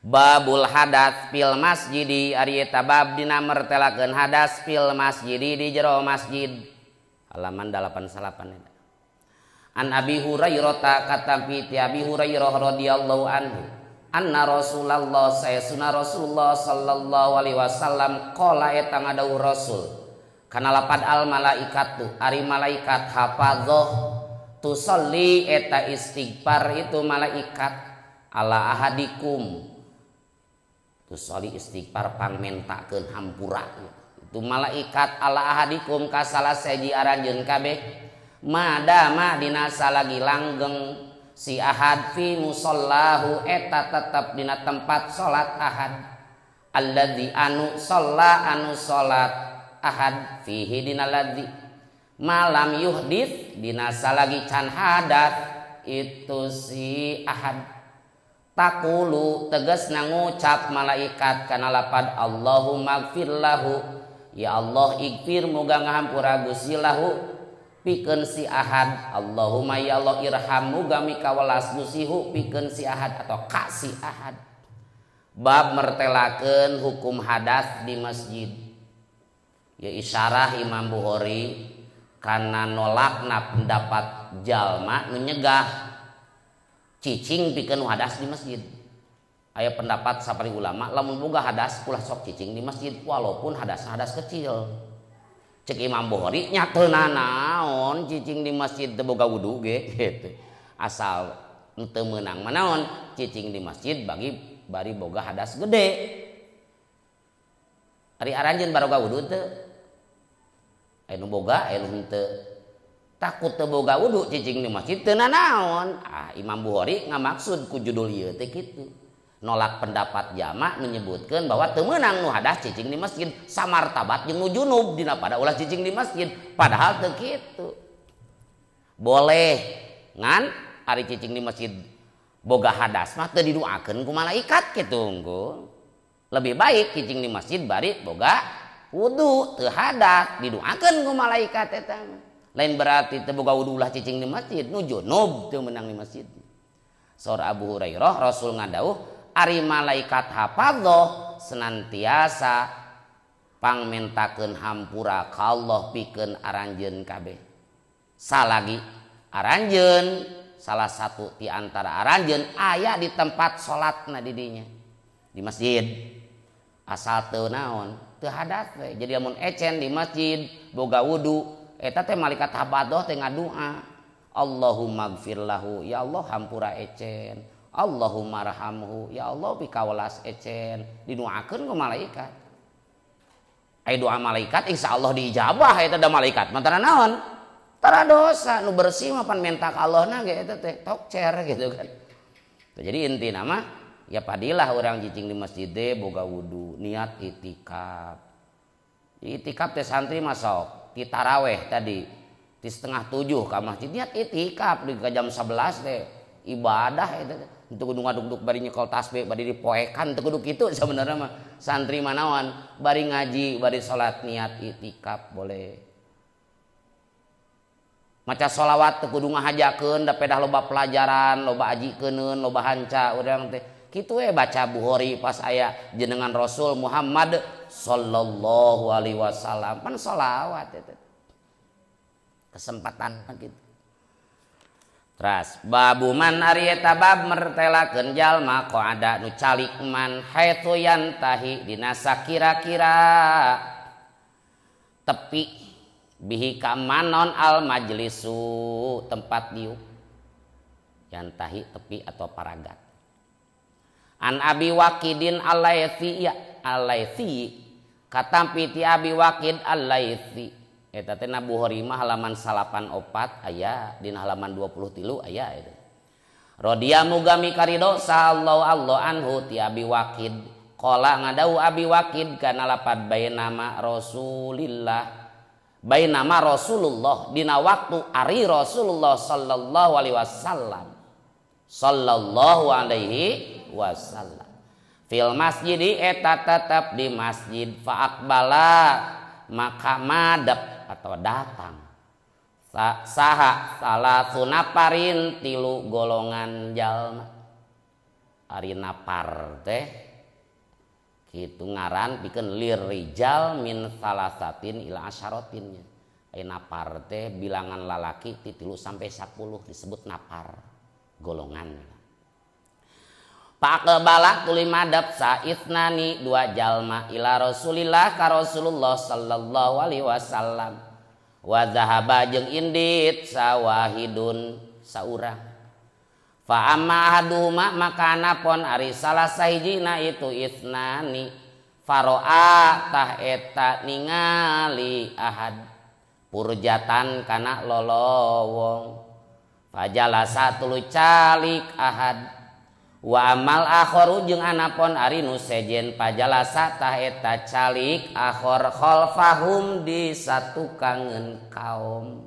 Babul hadas fil masjidi ari eta bab dina mertelakeun hadas fil masjidi di jero masjid. Halaman 88 itu. An Abi Hurairah katampi ti Abi Hurairah radhiyallahu anhu anna Rasulullah sayyidina Rasulullah sallallahu alaihi wasallam qala eta ngadawuh Rasul kana lapad al malaikatu ari malaikat hafadzah tusalli eta istighfar itu malaikat ala ahadikum tusalli istighfar pangmentakeun hampura itu malaikat ala ahadikum ka salah seji aranjeun kabeh madama dina salagi langgeng si ahad fi musallahu eta tetep dina tempat salat ahad alladzi anu salat ahad fihi dina ladzi malam yuhdits dina salagi can hadat itu si ahad takulu tegasna ngucap malaikat kana lapad Allahumma gfir lahu ya Allah ighfir muga ngahampura Gusti lahu pikeun si ahad Allahumma ya Allah irham muga mikawelas Gustihu pikeun si ahad atau ka si ahad. Bab mertelakeun hukum hadas di masjid. Ya isyarah Imam Bukhari kana nolakna pendapat jalma nu nyegah cicing pikeun hadas di masjid. Aya pendapat sapari ulama lamun boga hadas ulah sok cicing di masjid walaupun hadas kecil. Cek Imam Bukhari nya teu naon cicing di masjid teu boga wudu ge gitu. Asal teu meunang manaon cicing di masjid bari boga hadas gede. Ari aranjeun baroga wudu teu. Anu boga anu teu takut teu boga wudu cicing di masjid teu naon. Imam Bukhari ngamaksud ku judul ieu teh kitu. Nolak pendapat jama menyebutkan bahwa teu meunang nu hadas cicing di masjid samartabat jeung nu junub dina pada ulah cicing di masjid padahal teu kitu. Boleh ngan ari cicing di masjid boga hadas mah teu didoakeun ku malaikat kitu engko. Lebih baik cicing di masjid bari boga wudu teu hadas didoakeun ku malaikat eta. Lain berarti teu boga wudu ulah cicing di masjid nu junub teu meunang di masjid. Saur Abu Hurairah Rasul ngadawuh ari malaikat hafadzah senantiasa pangmentakeun hampura ka Allah pikeun aranjeun kabeh. Salagi aranjeun salah satu di antara aranjeun aya di tempat salatna di dinya di masjid asal teu naon teu hadas we. Jadi amun ecen di masjid boga wudu eta teh malaikat hafadzah teh ngadua Allahumma gfir lahu ya Allah hampura ecen Allahumma rahamhu ya Allah pikawelas ecen didoakeun ku malaikat. Ai doa malaikat insyaallah diijabah eta da malaikat mantara naon? Tara dosa nu bersih mah pan menta ka Allahna ge eta teh tok cer gitu kan. Jadi intina mah ya padilah urang cicing di masjid teh boga wudu niat itikaf. Itikaf teh santri mah sok ti taraweh tadi di 6:30 ka masjid niat itikaf di jam 11 teh ibadah eta teh. Untuk kudu ngaduk-duk bari nyekel tasbih bari dipoekan teu kudu kitu sebenarnya mah santri manawan bari ngaji bari salat niat itikaf boleh. maca sholawat teu kudu ngahajakeun da pedah loba pelajaran loba ajikeun loba hanca urang teh kitu we baca Bukhari pas aya jenengan Rasul Muhammad sallallahu alaihi wasallam pan sholawat eta kesempatan kan gitu. Teras babuman ari eta bab mertelakeun jalma qada nu calik man haitsu yantahi dina sakira-kira tepi bihi kamanon al majlisu tempat diuk yantahi tepi atau paragat. An Abi Waqidin al-Laitsi katampi ti Abi Waqid al-Laitsi eta teh Bukhari mah halaman 84 aya dina halaman 23 aya eta. Rodiya mugami karido sallallahu Allah anhu ti Abi Waqid qala ngadau Abi Waqid kana lapad bainama Rasulillah bainama Rasulullah dina waktu ari Rasulullah sallallahu alaihi wasallam fil masjidi eta tetep di masjid fa aqbala maka madep atau datang saha salah sunaparin tilu golongan jalma ari napar teh kitu ngaran pikeun lirijal min salasatin ila asyaratin aya napar teh bilangan lalaki ti 3 sampai 10 disebut napar golongan. Paqbala tuluy madep saitnani 2 jalma ila Rasulillah ka Rasulullah sallallahu alaihi wasallam wa zahaba jeung indit sawahidun saurang fa amma ahaduhuma maka napon ari salah sahijina itu itnani faro'a tah eta ningali ahad purjatan kana lolowong fajalasa tuluy calik ahad wa amal akharu jeung anapon ari nu sejen pajalasa tah eta calik akhor khalfahum di satukangeun kaum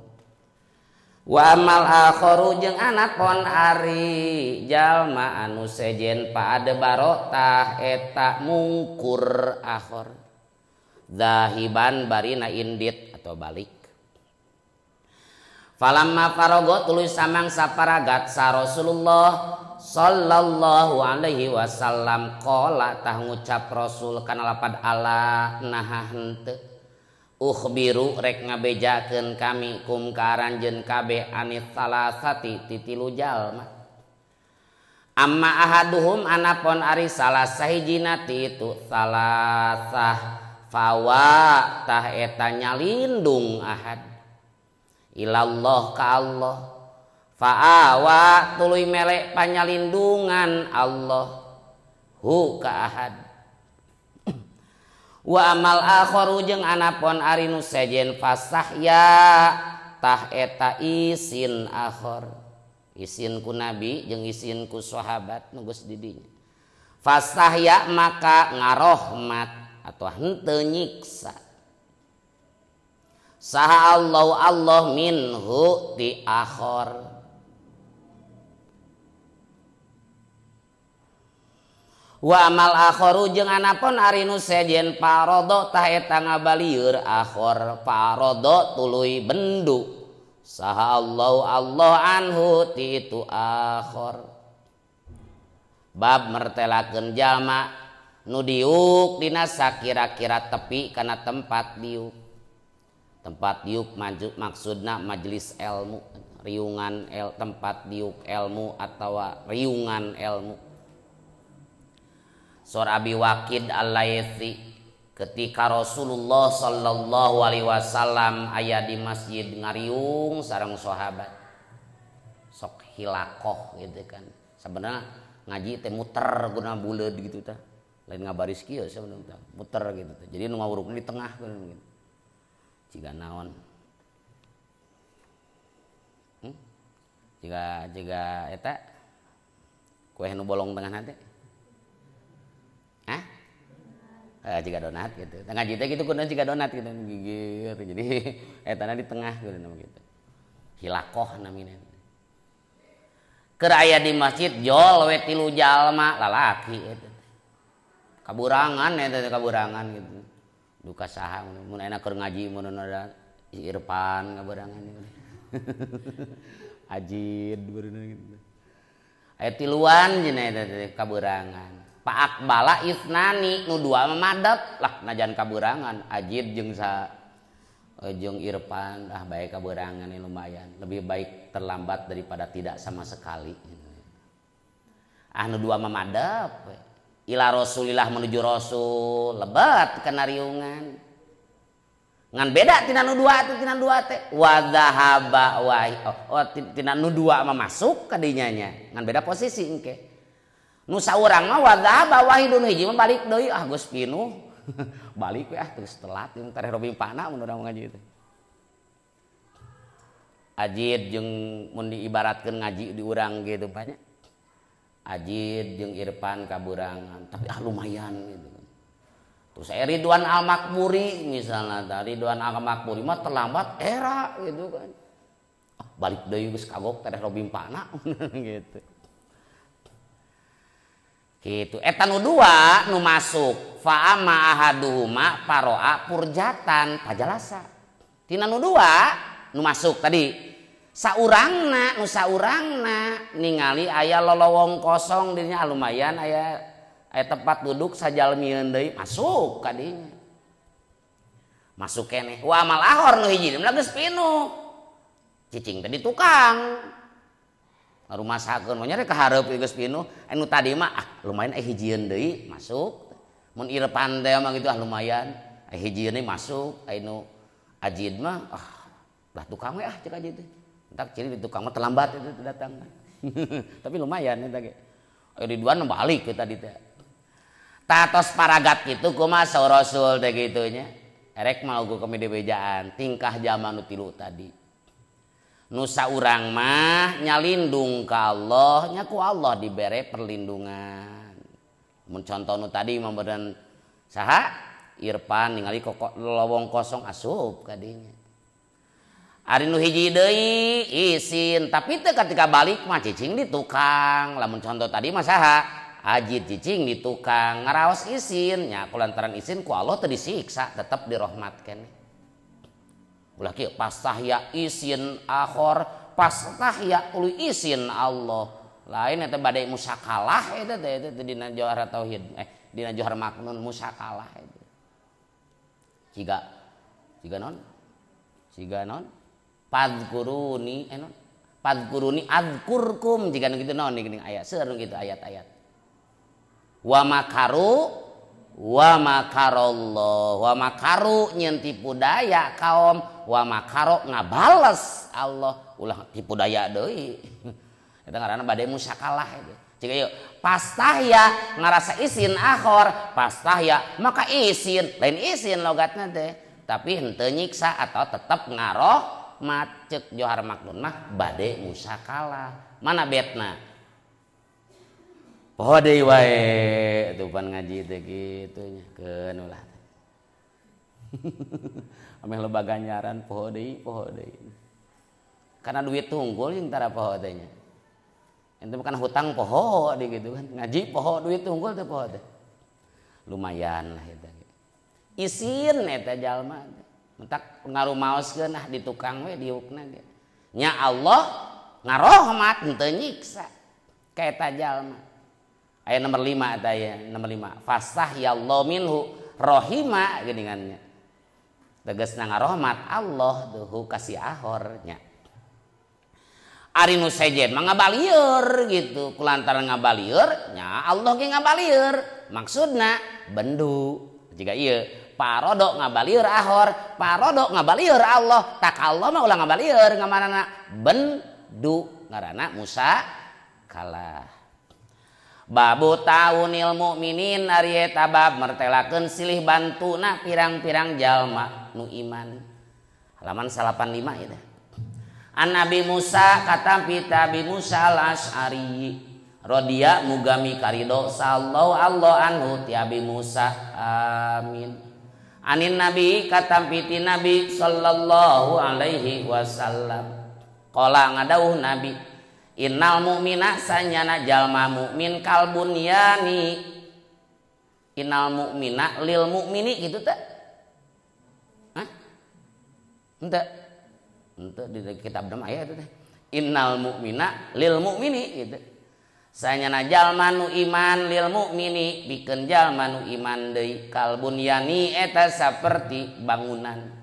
wa amal akharu jeung anapon ari jalma anu sejen paadebaro tah eta mungkur akhor zahiban barina indit atau balik. Falamma farago tuluy samang saparagat sa Rasulullah sallallahu alaihi wasallam qala tah ngucap Rasul kana lapad ala naha henteu ukhbiru rek ngabejakeun kami kum karanjeun kabeh anis salasati titilu jalma amma ahaduhum anapon ari salah sahijina ti itu salasah fawa tah eta nyalindung ahad ilallah ka Allah fa'awa tuluy melek panyalindungan Allah hu ka ahad wa amal akharu jeung anapon ari nu sejen fasahya tah eta isin akhar isin ku nabi jeung isin ku sahabat nu geus di dinya fasahya maka ngarohmat atau henteu nyiksa saha Allah minhu ti akhar wa amal akharu jeung anapun ari nu sejen parodo tah eta ngabalieur akhor parodo tuluy bendu saha Allah anhu ti itu akhor bab mertelakeun jalma nu diuk dina sakira-kira tepi kana tempat diuk maksudna majelis ilmu riungan tempat diuk ilmu atawa riungan ilmu. Surah Abi Waqid al-Laitsi ketika Rasulullah sallallahu alaihi wasallam aya di masjid ngariung sareng sahabat sok hilakoh gitu kan sebenarnya ngaji teh muter guna buleud gitu tah lain ngabaris kieu sebenarnya muter gitu tah jadi nu ngawuruk di tengah gitu ciga naon ciga eta kue nu bolong tengah nanti jika donat gitu ngaji teh gitu kudu jika donat gitu gigir jadi etana di tengah gitu nama gitu hilakoh namina keur aya di masjid jol we tilu jalma lalaki eta kaburangan eta kaburangan gitu duka saha mun enak keur ngaji mun ada Irfan kaburangan gitu Ajid berenang. Aya tiluan cenah eta kaberangan. Pak Akbala isnani nu dua mamadep lah najan kaberangan. Ajid jeung jeung Irfan baik kaberangan ini lumayan. Lebih baik terlambat daripada tidak sama sekali. Nu dua mamadep. Ila Rasulillah menuju Rasul lebat kana riungan. Ngan beda tina nu dua teh wa dhahaba wa tina nu dua mah masuk ka dinya nya ngan beda posisi engke nu saurang mah wa dhahaba wahidun hiji mah balik deui geus pinuh balik we terus telat yang tareh robi pana mun urang ngaji teh Ajid jeung mun diibaratkeun ngaji di urang gitu banyak Ajid jeung Irfan kaburangan tapi lumayan gitu. Terus Ridwan Al-Makmuri misalnya Ridwan Al-Makmuri mah terlambat era gitu kan. Balik deui geus kagok tareh robimpana gitu. Gitu. Eta nu dua nu masuk fa amma ahaduhuma paroa purjatan pajalasa. Tina nu dua nu masuk tadi saurangna nu saurangna ningali aya lolowong kosong dirinya lumayan aya tempat duduk sajalmieun deui masuk ka dinya. Masuk keneh. Wa amal ahor nu hiji mah geus pinuh. Cicing teh di tukang. Ngarumasakeun mah nya ka hareup geus pinuh. Anu tadi mah lumayan hijieun deui masuk. Mun Irfan teh mah gitu lumayan. Hijieun deui masuk. Anu Ajid mah lah tukang we cek Ajid teh. Entar ciri di tukang mah terlambat itu datang. Tapi lumayan eta ge. Ridwan balik ke tadi teh. Tatos paragat gitu kumaha saur Rasul teh gitunya. Erek mah ugu kami dibejaan tingkah zaman nu tilu tadi. Nu saurang mah nyalindung ka Allah, nya ku Allah dibere perlindungan. Mun contoh nu tadi memberen saha? Irfan ningali lowong kosong asup ka dinya. Ari nu hiji deui isin tapi teh ketika balik mah cicing di tukang. Lamun contoh tadi mah saha? Ajid cicing di tukang ngaraos isin nya kulantaran isin ku Allah teu disiksa tetep dirahmatkeun. Ulah kieu pastahya isin akhor pastahya ulu isin Allah. Lain eta bade musakalah eta teh dina Jawahar Tauhid dina Johar Maknun musakalah eta. Ciga non padkuruni padkuruni adzkurkum jika gitu non geuning aya seueur gitu ayat-ayat. Wa makaru wa makarallah wa makaru nyen tipu daya kaum wa makaro ngabales Allah ulah tipu daya deui. Eta ngaranna bade musakalah itu. Jika ieu pastahya ngarasa isin akhor pastahya maka isin lain isin logatna teh tapi henteu nyiksa atau tetap ngaroh macek Johar Maknun mah bade musakalah. Mana betna? Poho deui wae atuh pan ngaji teh kitu nya keun ulah. Ameh loba ganjaran poho deui. Karena duit tunggul yang tara poho teh nya. Ente bukan hutang poho deui gitu kan. Ngaji poho duit tunggul teh poho teh. Lumayan lah eta. Isin eta jalma mentak ngarumaoskeun di tukang we diukna ge. Nya Allah ngarohmat henteu nyiksa ka eta jalma. Ayat nomor 5 eta aya nomor 5. Fastahyallahu minhu rahima geuningannya. Tegasna ngarohmat Allah tuh kasih ahornya. Ari nu sejen mah ngabalieur gitu. Kulantaran ngabalieur nya Allah ge ngabalieur. Maksudna bendu. Jika ieu parodo ngabalieur ahor, parodo ngabalieur Allah. Tak Allah mah ulah ngabalieur ngamanana bendu ngaranna Musa kalah. Babu taunil mukminin ari eta bab mertelakeun silih bantuna pirang-pirang jalma nu iman. Halaman 85 eta. An Nabi Musa katampi Nabi Musa al-Asy'ari radhiya mugami karido sallallahu Allah anhu ti Abi Musa amin. Anin Nabi katampi ti Nabi sallallahu alaihi wasallam. Qala ngadawuh Nabi innal mu'mina sanyana jalma mukmin kal bunyani. Innal mu'mina lil mu'mini gitu teh. Hah? Henteu. Untuk di kitab nama ayat itu teh. Innal mu'mina lil mu'mini gitu. Sanyana jalma nu iman lil mu'mini pikeun jalma nu iman deui kal bunyani eta saperti bangunan.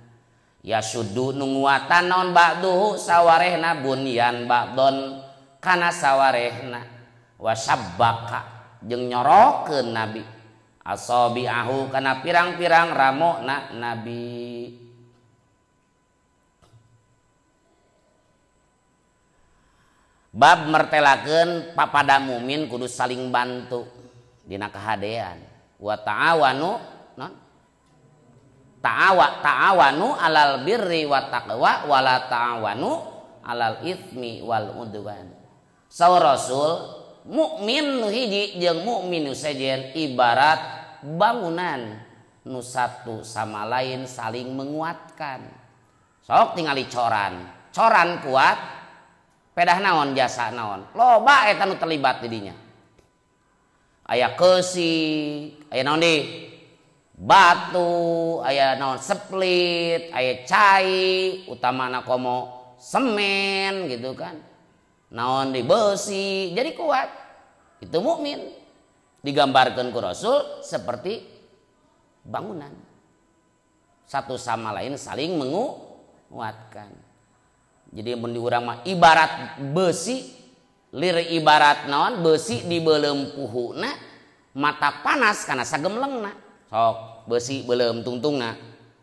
Ya sudu nu nguatan naon ba'duhu sawarehna bunyan ba'don kana sawarehna wasabbaka jeung nyorokeun nabi asabi'ahu kana pirang-pirang ramona nabi. Bab mertelakeun papada mumin kudu saling bantu dina kahadean. Wa ta'awanu non? Ta'awanu alal birri wa taqwa wala ta'awanu alal itsmi wal udwan. Saur Rasul mukmin nu hiji jeung mukmin nu sejen ibarat bangunan nu satu sama lain saling menguatkan. Sok tingali coran kuat pedah naon jasa naon loba eta nu terlibat di dinya aya keusi aya naon di batu aya naon seplit aya cai utamana komo semen gitu kan naon di besi jadi kuat itu mukmin digambarkeun ku Rasul seperti bangunan satu sama lain saling menguatkan. Jadi mun di urang mah ibarat besi lir ibarat naon besi di beuleum puhuna mata panas kana sagemlengna sok besi beuleum tungtungna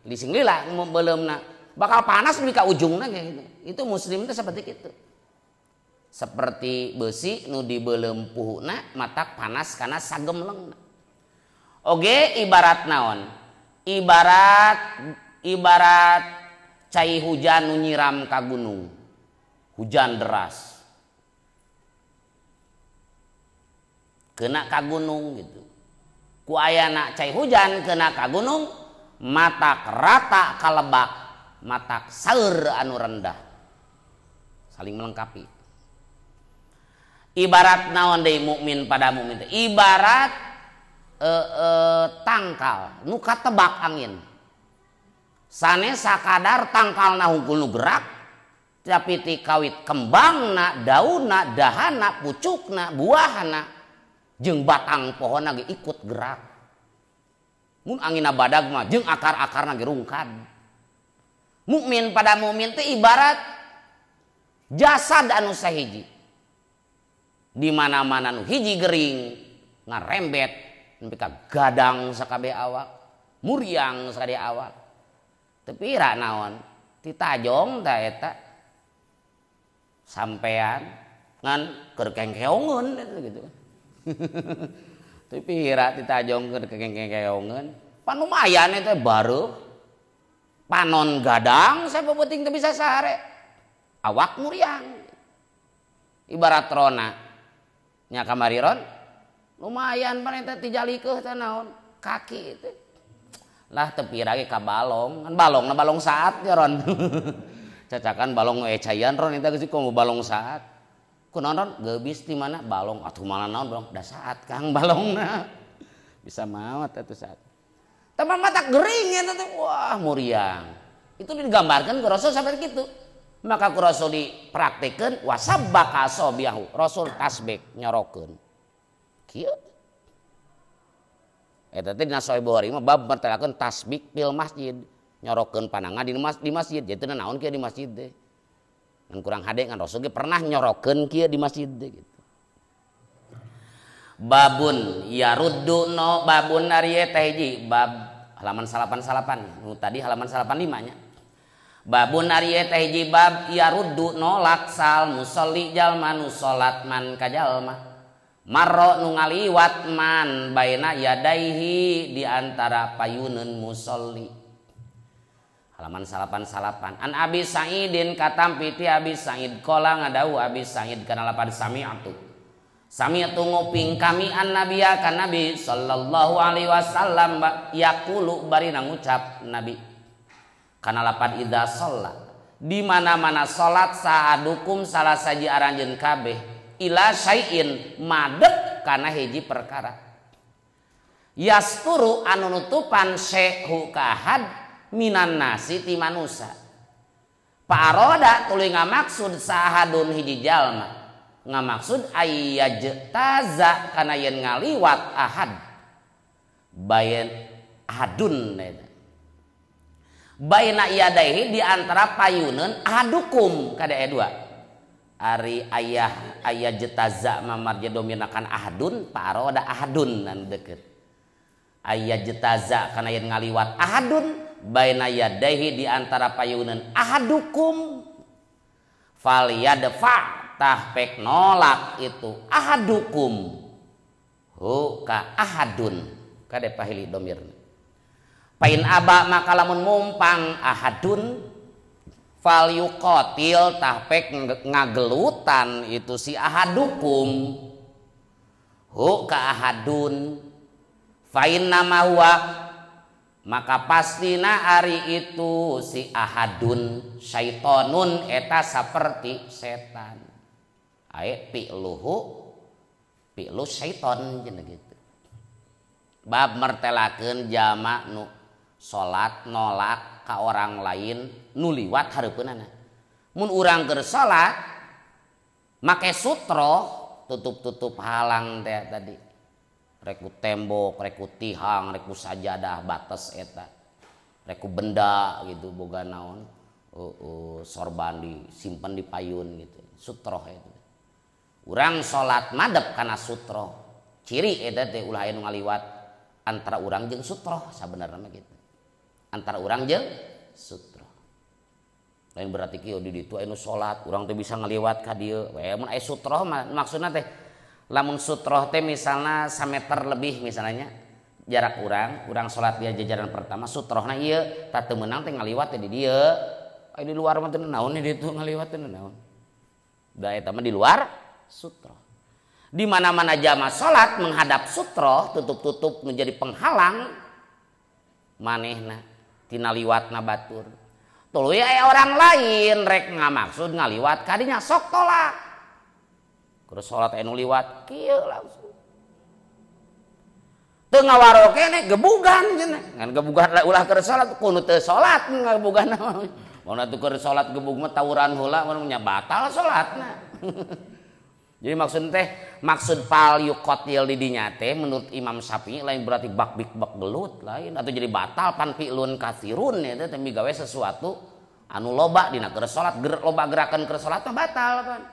lising lila beuleumna bakal panas di ka ujungna kayak gitu. Itu muslim teh seperti itu. Seperti besi nu di beuleum puhuna mata panas kana sagemlengna. Oge ibarat naon? Ibarat cai hujan nu nyiram ka gunung. Hujan deras. Kena ka gunung gitu. Ku ayana cai hujan kena ka gunung, matak rata ka lebak, matak saeur anu rendah. Saling melengkapi. Ibarat naon deui mukmin pada mukmin teh? Ibarat tangkal nu katebak angin. Sanes sakadar tangkalna hungkul nu gerak tapi ti kawit kembangna daunna dahana pucukna buahna jeung batang pohonna ge ikut gerak mun angina badag mah jeung akar-akarna ge rungkad. Mukmin pada mukmin teh ibarat jasad anu sahiji di mana-mana nu hiji gering ngarembet nepi ka gadang sakabeh awak muriang sakabeh awak. Tapi ira naon titajong da eta sampean ngan keur kengkeongeun gitu. Tapi ira titajong keur kengkeongeun pan lumayan eta baru panon gadang sabebeting teu bisa sahare awak muriang ibarat rona nya kamari ron lumayan pan eta tijalikeun teh naon kaki teh lah tepi lagi ka balong kan balong saat ya ron cacakan balong ecayan ron eta geus komo balong saat kunaon ron geubis di mana balong atuh malah naon balong da saat kang balongna bisa maot atuh saat tambah mata gering eta teh wah muriang itu digambarkan ku Rasul seperti itu maka ku Rasul dipraktekeun wasabbaka asabiahu Rasul tasbih nyorokeun kieu. Eta teh dina Sahih Bukhari mah bab mertelakeun tasbih fil masjid nyorokeun panangan di masjid jadi naon kieu di masjid teh ngan kurang hade ngan Rasul ge pernah nyorokeun kieu di masjid teh gitu. Babun yaruddu no babun ari eta hiji bab halaman 88 nu tadi halaman 85 nya babun ari eta hiji bab yaruddu nolak sal musolli jalma nu salat man ka jalma marro nu ngaliwat man baina yadaihi di antara payuneun musolli halaman 88 an Abi Sa'idin katampi ti Abi Sa'id qala ngadau Abi Sa'id kana lapad sami'tu nguping kami an nabiya kan Nabi sallallahu alaihi wasallam yaqulu bari ngucap Nabi kana lapad idza shalla di mana-mana salat saadukum salah saji aranjeun kabeh ila syai'in madeg kana hiji perkara yasturu anu nutupan syekhu kahad minan nasi ti manusa Paroda tuluy ngamaksud sahadun hiji jalma ngamaksud ayyajtaza kana yen ngaliwat ahad bayan ahadun baina yadaihi di antara payuneun ahadukum kada dua ari ayah jetaza mamarja dominakan ahadun paroda ahadun nan deukeut ayah jetaza kana yen ngaliwat ahadun baina yadaihi di antara payuneun ahadukum falyadfa tahpek nolak itu ahadukum hu ka ahadun kade pahili domir pain aba maka lamun mumpang ahadun fal yuqatil tahpek ngagelutan itu si ahadukum hu ka ahadun fa inna ma huwa maka pastina ari itu si ahadun syaitonun eta saperti setan aya pi'lu syaiton cenah gitu bab mertelakeun jama nu salat nolak ka orang lain nu liwat hareupeunana mun urang keur salat make sutra tutup-tutup halang teh tadi reku tembok, reku tihang, reku sajadah batas eta, reku benda gitu, boga naon, sorban disimpan di payun gitu, sutroh itu. Urang sholat madep karena sutroh, ciri eta teh ulah anu ngaliwat antara urang jeung sutroh sabenerna gitu, antara urang jeung sutroh. Lain berarti kieu di ditu anu sholat, urang teh bisa ngaliwat ka dieu, we mun aya sutroh maksudna teh lamun sutroh teh misalnya 1 meter lebih misalnya jarak urang sholat dia jajaran pertama sutrohna ieu tak teu meunang teh ngaliwat teh di dieu di luar mah teu naon di ditu ngaliwat teh naon da eta mah di luar sutroh di mana-mana jamaah sholat menghadap sutroh tutup-tutup menjadi penghalang manehna tina liwatna batur tuluy aya orang lain rek ngamaksud ngaliwat kadinya sok tolak terus sholat anu liwat kieu langsung teu ngawaro keneh gebugan cenah ngan gebugan ulah keur sholat kudu teu sholat gebugan mun atuh keur sholat gebug mah tawuran heula mun nya batal sholatna jadi maksud fal yuqatil di dinya teh menurut Imam Syafi'i lain berarti bak gelut lain atau jadi batal pan fi'lun katsirun eta teh migawe sesuatu anu loba dina keur sholat loba gerakan keur sholat mah batal kan.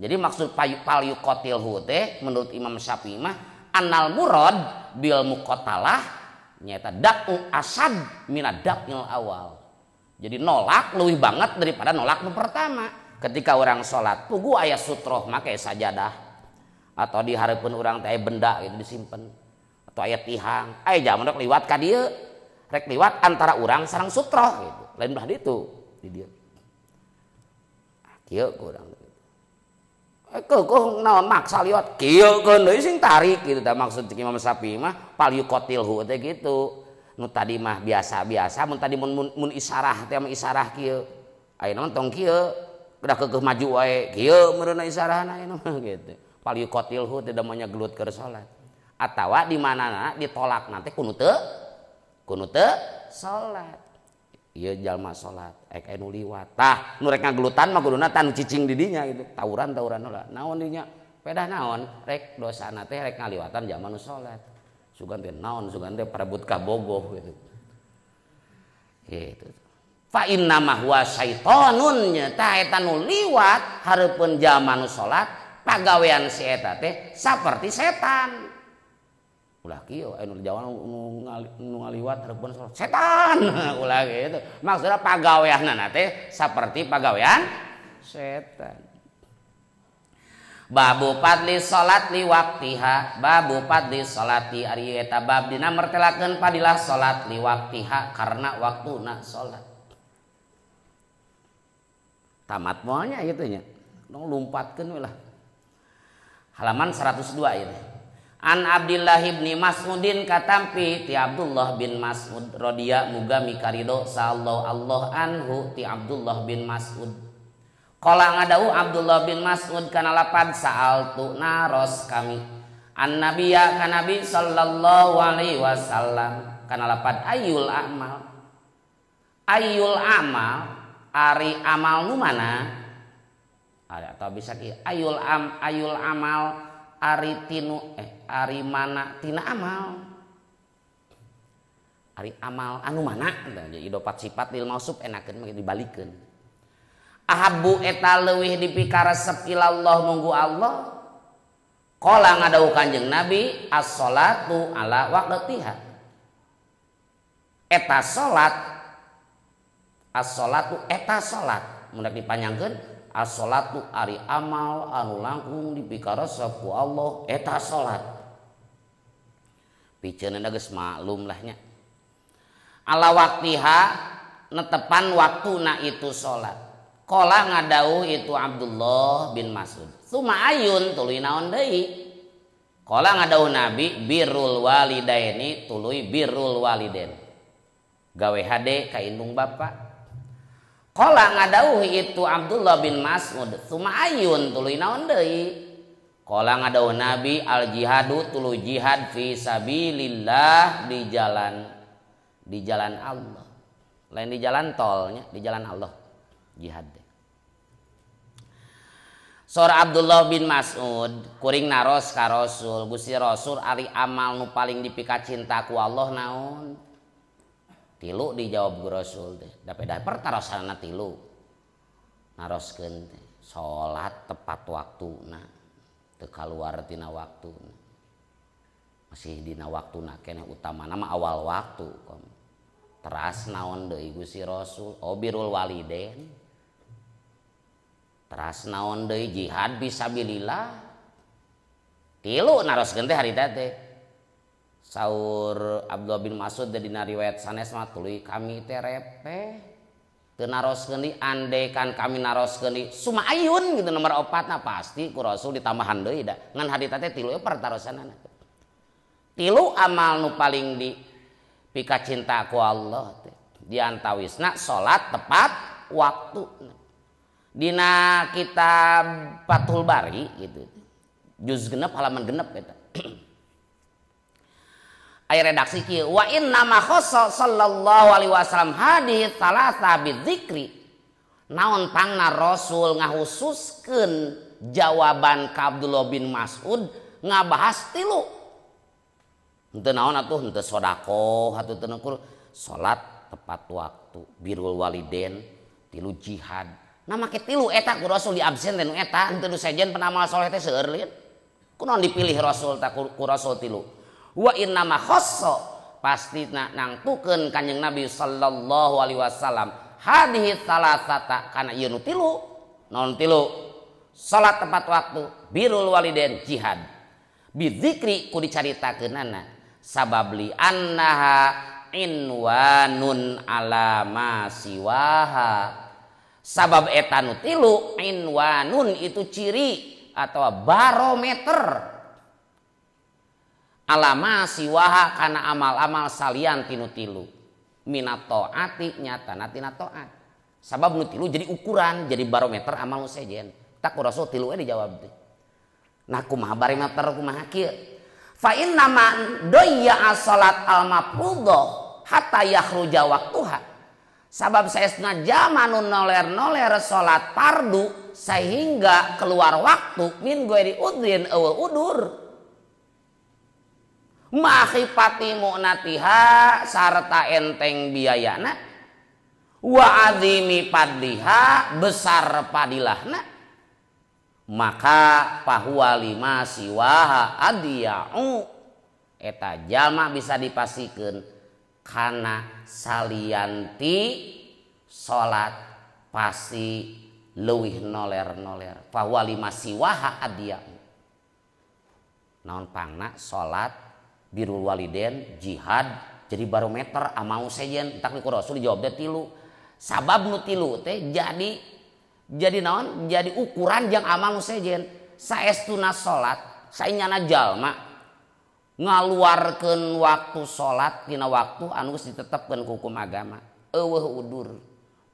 Jadi maksud fal yuqatilhu teh menurut Imam Syafi'i mah annal murad bil muqatalah nyata da'u asad minad da'il awal. Jadi nolak lebih banget daripada nolak nu pertama. Ketika orang sholat pugu aya sutroh make sajadah atau di hareupeun urang teh aya benda itu disimpen atau aya tihang aya jaman rek liwat ka dieu rek liwat antara urang sareng sutroh gitu. Lain belah ditu di dieu. Kieu urang keuh naon maksa liwat kieu keun deui sing tarik gitu tah maksud Imam Syafi'i mah fal yuqatilhu teh gitu nu tadi mah biasa-biasa mun tadi mun isarah teh mah isarah kieu ayeuna mah tong kieu udah keukeuh maju wae kieu meureunna isarahna ayeuna mah gitu fal yuqatilhu teh damanya gelut keur salat atawa di manana ditolak nanti kudu teu salat ieu jalma salat anu liwat tah nu rek ngagelutan mah kuduna tanu cicing di dinya gitu tawuran heula naon dinya pedah naon rek dosana teh rek ngaliwatan jalma nu salat sugan teh naon sugan teh parebut ka bogoh gitu gitu fa inna ma huwa syaitonun nya tah eta nu liwat hareupeun jalma nu salat pagawean si eta teh saperti setan ulah kieu anu jawan nu ngaliwat hareupeun salat setan ulah gitu maksudna pagaweanna teh saperti pagawean setan babu fadli salat li waqtiha babu fadli salati ari eta bab dina mertelakeun fadilah salat li waqtiha karena waktuna salat tamat moalnya kitu nya nu lumpatkeun we lah halaman 102 itu An Abdullah bin Mas'udin katampi ti Abdullah bin Mas'ud radhiya muga mikarido sallallahu Allah anhu ti Abdullah bin Mas'ud qala ngadau Abdullah bin Mas'ud kana lapad sa'altu naros kami an nabiyya kana nabi sallallahu alaihi wasallam kana lapad ayyul amal ari amal nu mana atau bisa ayul amal ari tinu ari mana tina amal ari amal anu mana jadi idopat sifat lil mausuf enakeun mah dibalikeun ahabbu eta leuwih dipikaresep ilallah munggu Allah qala ngadawuh Kanjeng Nabi as-sholatu ala waqtiha eta salat as-sholatu eta salat mun dipanjangkeun as-sholatu ari amal anu langkung dipikaresep ku Allah eta salat piceunna geus maklum lah nya ala waqtiha netepan waktuna itu salat qala ngadawuh itu Abdullah bin Mas'ud suma ayun tuluy naon deui qala ngadawuh Nabi birrul walidaini tuluy birrul waliden gawe hade ka indung bapa qala ngadawuh itu Abdullah bin Mas'ud suma ayun tuluy naon deui qala ngadawuh Nabi al jihadu tuluy jihad fi sabilillah di jalan Allah lain di jalan tolnya di jalan Allah jihad Sora Abdullah bin Mas'ud kuring naros ka Rasul Gusti Rasul ari amal nu paling dipika cinta ku Allah naon tilu dijawab ku Rasul teh dape pertarosana tilu naroskeun teh salat tepat waktuna teu kaluar tina waktuna masih dina waktuna keneh utamana mah awal waktu teras naon deui Gusti Rasul birrul walidain teras naon deui jihad fisabilillah tilu naroskeun teh harita teh saur Abdullah bin Mas'ud dina riwayat sanes mah tuluy kami teh repeh teu naroskeun di andekan kami naroskeun di suma ayun gitu nomor 4 pasti ku Rasul ditambahan deui da ngan harita teh tilu pertarosanana tilu amal nu paling dipika cinta ku Allah teh diantawisna salat tepat waktu dina kitab Fathul Bari gitu juz genep halaman genep eta aya redaksi kieu wa inna ma khassa sallallahu alaihi wasallam hadhihi thalatha bidzikri naon pangna Rasul ngahususkeun jawaban ka Abdullah bin Mas'ud ngabahas tilu henteu naon atuh henteu sedekah atuh teu nukur salat tepat waktu birrul walidain tilu jihad nah make tilu eta ku Rasul di absen teh nu eta henteu nu sejen penamal saleh teh seueur lieu kunaon dipilih Rasul ta ku Rasul tilu wa inna ma khassa pasti nangtukeun Kanjeng Nabi sallallahu alaihi wasallam hadhihi salasata kana ieu nu tilu naon tilu salat tepat waktu birrul walidain jihad bidzikri ku dicaritakeunana sabab li annaha inwanun ala ma siwaha sabab eta nu tilu inwanun itu ciri atau barometer alama siwaha kana amal-amal salian tinu tilu minat taati nyatana tina taat sabab nu tilu jadi ukuran jadi barometer amal nu sejen tak ku Rasul tilu dijawab teh nah kumaha barometer kumaha kieu fa inna man doyya salat al mafruḍah hatta yakhruja waqtuha sabab saestuna jalma nu noler-noler salat fardu sehingga keluar waktu min ghairi udrin eueuh udur makhifati mu'natiha sarta enteng biayana wa azimi padliha besar padilahna maka fahuwa lima siwaha adiya'u eta jalma bisa dipasikeun kana salianti salat pasti leuwih noler-noler fahuwa lima siwaha adiya'u naon pangna salat birrul walidain jihad jadi barometer amal sejen tak ku Rasul dijawab teh tilu sabab nu tilu teh jadi naon jadi ukuran jeung amal sejen saestuna salat saenyana jalma ngaluarkeun waktu salat dina waktu anu geus ditetepkeun ku hukum agama eueuh udur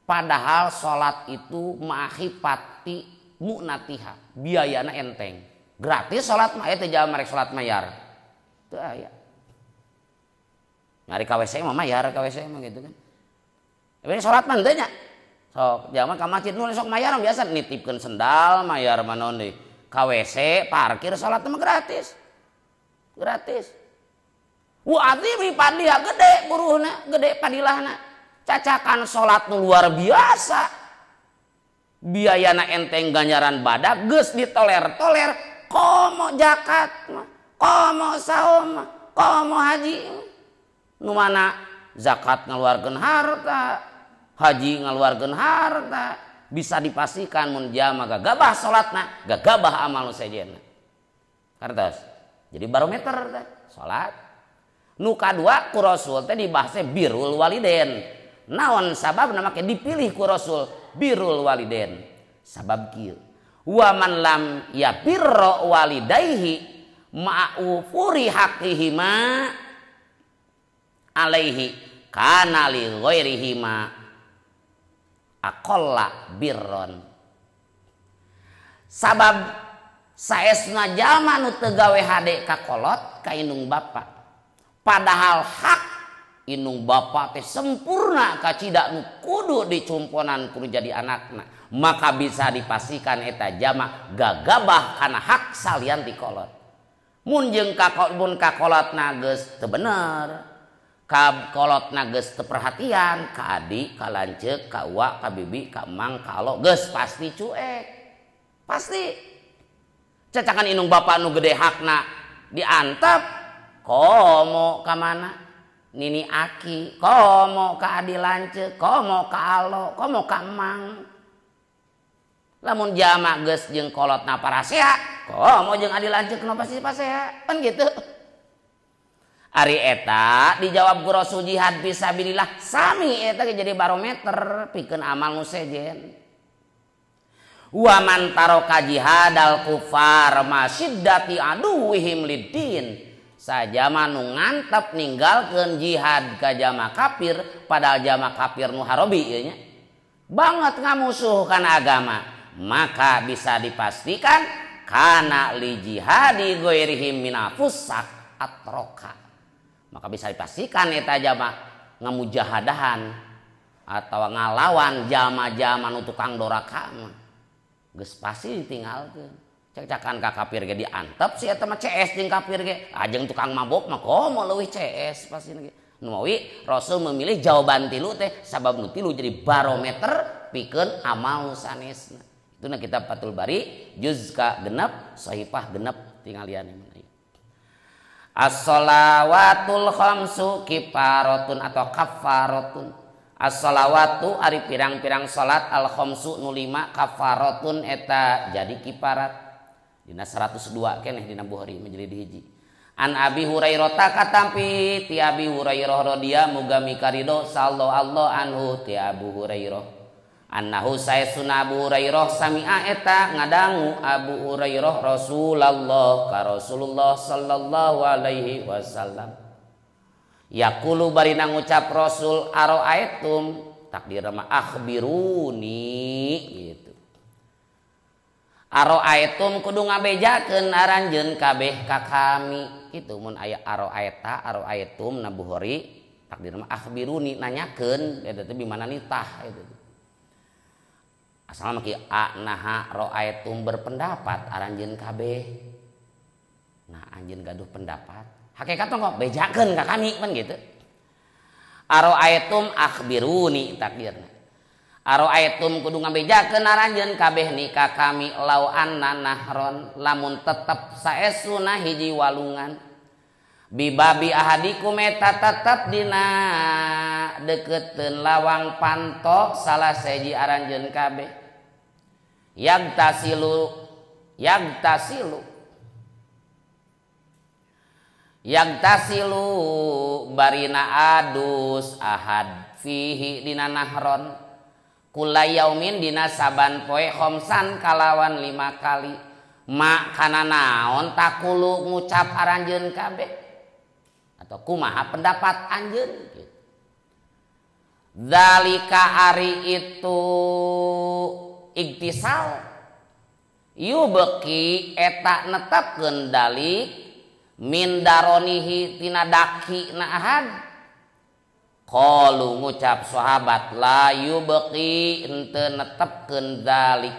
padahal salat itu mahipati mu'natiha biayana enteng gratis salat mah teh jalma rek salat mayar teu aya nyari ka WC mah mayar ka WC mah gitu kan tapi salat mah teu nya Sok jaman ka masjid nu sok mayar biasa nitipkeun sendal mayar manon deui. Ka WC parkir salat mah gratis. Gratis. Azim padiha gede guruhna, gede padilahna. Cacakan salat nu luar biasa. Biayana enteng ganjaran badak geus ditoler-toler komo zakat mah, komo saum mah, komo haji. Nu mana zakat ngaluarkeun harta, haji ngaluarkeun harta, bisa dipastikan mun jama gagabah salatna, gagabah amal nu sejenna. Kartos. Jadi barometer teh salat. Nu kadua ku Rasul teh dibahas birrul walidain. Naon sababna make dipilih ku Rasul birrul walidain? Sabab kieu. Wa man lam yapirra walidayhi ma'ufuri haqqihima alaihi kana li ghairihima aqalla birron. Sabab saesna jalma nu teu gawe hade ka kolot ka indung bapa. Padahal hak indung bapa teh sempurna ka cida nu kudu dicumponan kudu jadi anakna, maka bisa dipastikan eta jalma gagabah kana hak salian ti kolot. Mun jeung ka kolotna geus teu bener, ka kolotna geus teu perhatian, ka adik, ka lanceuk, ka uwa, ka bibi, ka emang, ka alo geus pasti cuek. Pasti. Cacakan indung bapa nu gede hakna diantep, komo ka mana? Nini aki, komo ka adi lanceuk, komo ka alo, komo ka emang. Lamun jama geus jeung kolotna parasea, komo jeung adi lanceuk nu pasti pasea, kan gitu. Ari eta dijawab ku Rasul jihad fisabilillah, sami eta jadi barometer pikeun amal nu sejen. Wa man taraka jihadal kufar masyiddati aduwihim liddin. Sajama nu ngantep ninggalkeun jihad ka jama kafir padahal jama kafir nu harobi ieu nya. Banget ngamusuhkan agama, maka bisa dipastikan kana li jihadi ghairihim minafusak atroka. Maka bisa dipastikan eta jama ngamujahadahan atau ngalawan jama-jama nu tukang doraka mah geus pasti ditinggalkeun. Cek-cakan ka kafir ge diantep si eta mah CS jeung kafir ge. Ajeng tukang mabok mah komo leuwih CS pasti ge. Nu mawi Rasul memilih jawaban tilu teh sabab nu tilu jadi barometer pikeun amal sanesna. Ituna kitab Fathul Bari juz ka 6 sahifah 6 tingalian ieu. As-shalawatul khamsu kifaratun atau kafaratun. As-shalawatu ari pirang-pirang salat al khamsu nu 5 kafaratun eta jadi kifarat. Dina 102 keneh dina Bukhari menjadi hiji. An Abi Hurairah katampi ti Abi Hurairah radhiyallahu muga mikarido sallallahu anhu ti Abu Hurairah. Annahu sayyiduna Abu Hurairah sami'a eta ngadangu Abu Hurairah Rasulullah ka Rasulullah sallallahu alaihi wasallam. Yaqulu barina ngucap Rasul araaitum takdir mah akhbiruni gitu. Araaitum kudu ngabejakeun aranjeun kabeh ka kami kitu mun aya araaitum na Bukhari takdir mah akhbiruni nanyakeun eta teh bimana nitah itu. Asal mah kieu naha raaitum berpendapat aranjeun kabeh. Nah anjeun gaduh pendapat. Hakikat mah kok bejakeun ka kami kan gitu. Araaitum akhbiruni takdirna. Araaitum kudu ngabejakeun aranjeun kabeh ni ka kami lau anna nahron lamun tetep saesuna hiji walungan. Bibabi ahadikum eta tetep dina deketeun lawang panto salah seji aranjeun kabeh. Yagtasilu barina adus ahad fihi dina nahron kula yaumin dina saban poe khomsan kalawan 5 kali. Mak kana naon takulu ngucap aranjeun kabeh atau kumaha pendapat anjeun gitu. Zalika ari itu iktisal yubeki eta netepkeun dalik min daronihi tina daki na ahad Qalu ngucap sahabat la yubqi henteu netepkeun zalik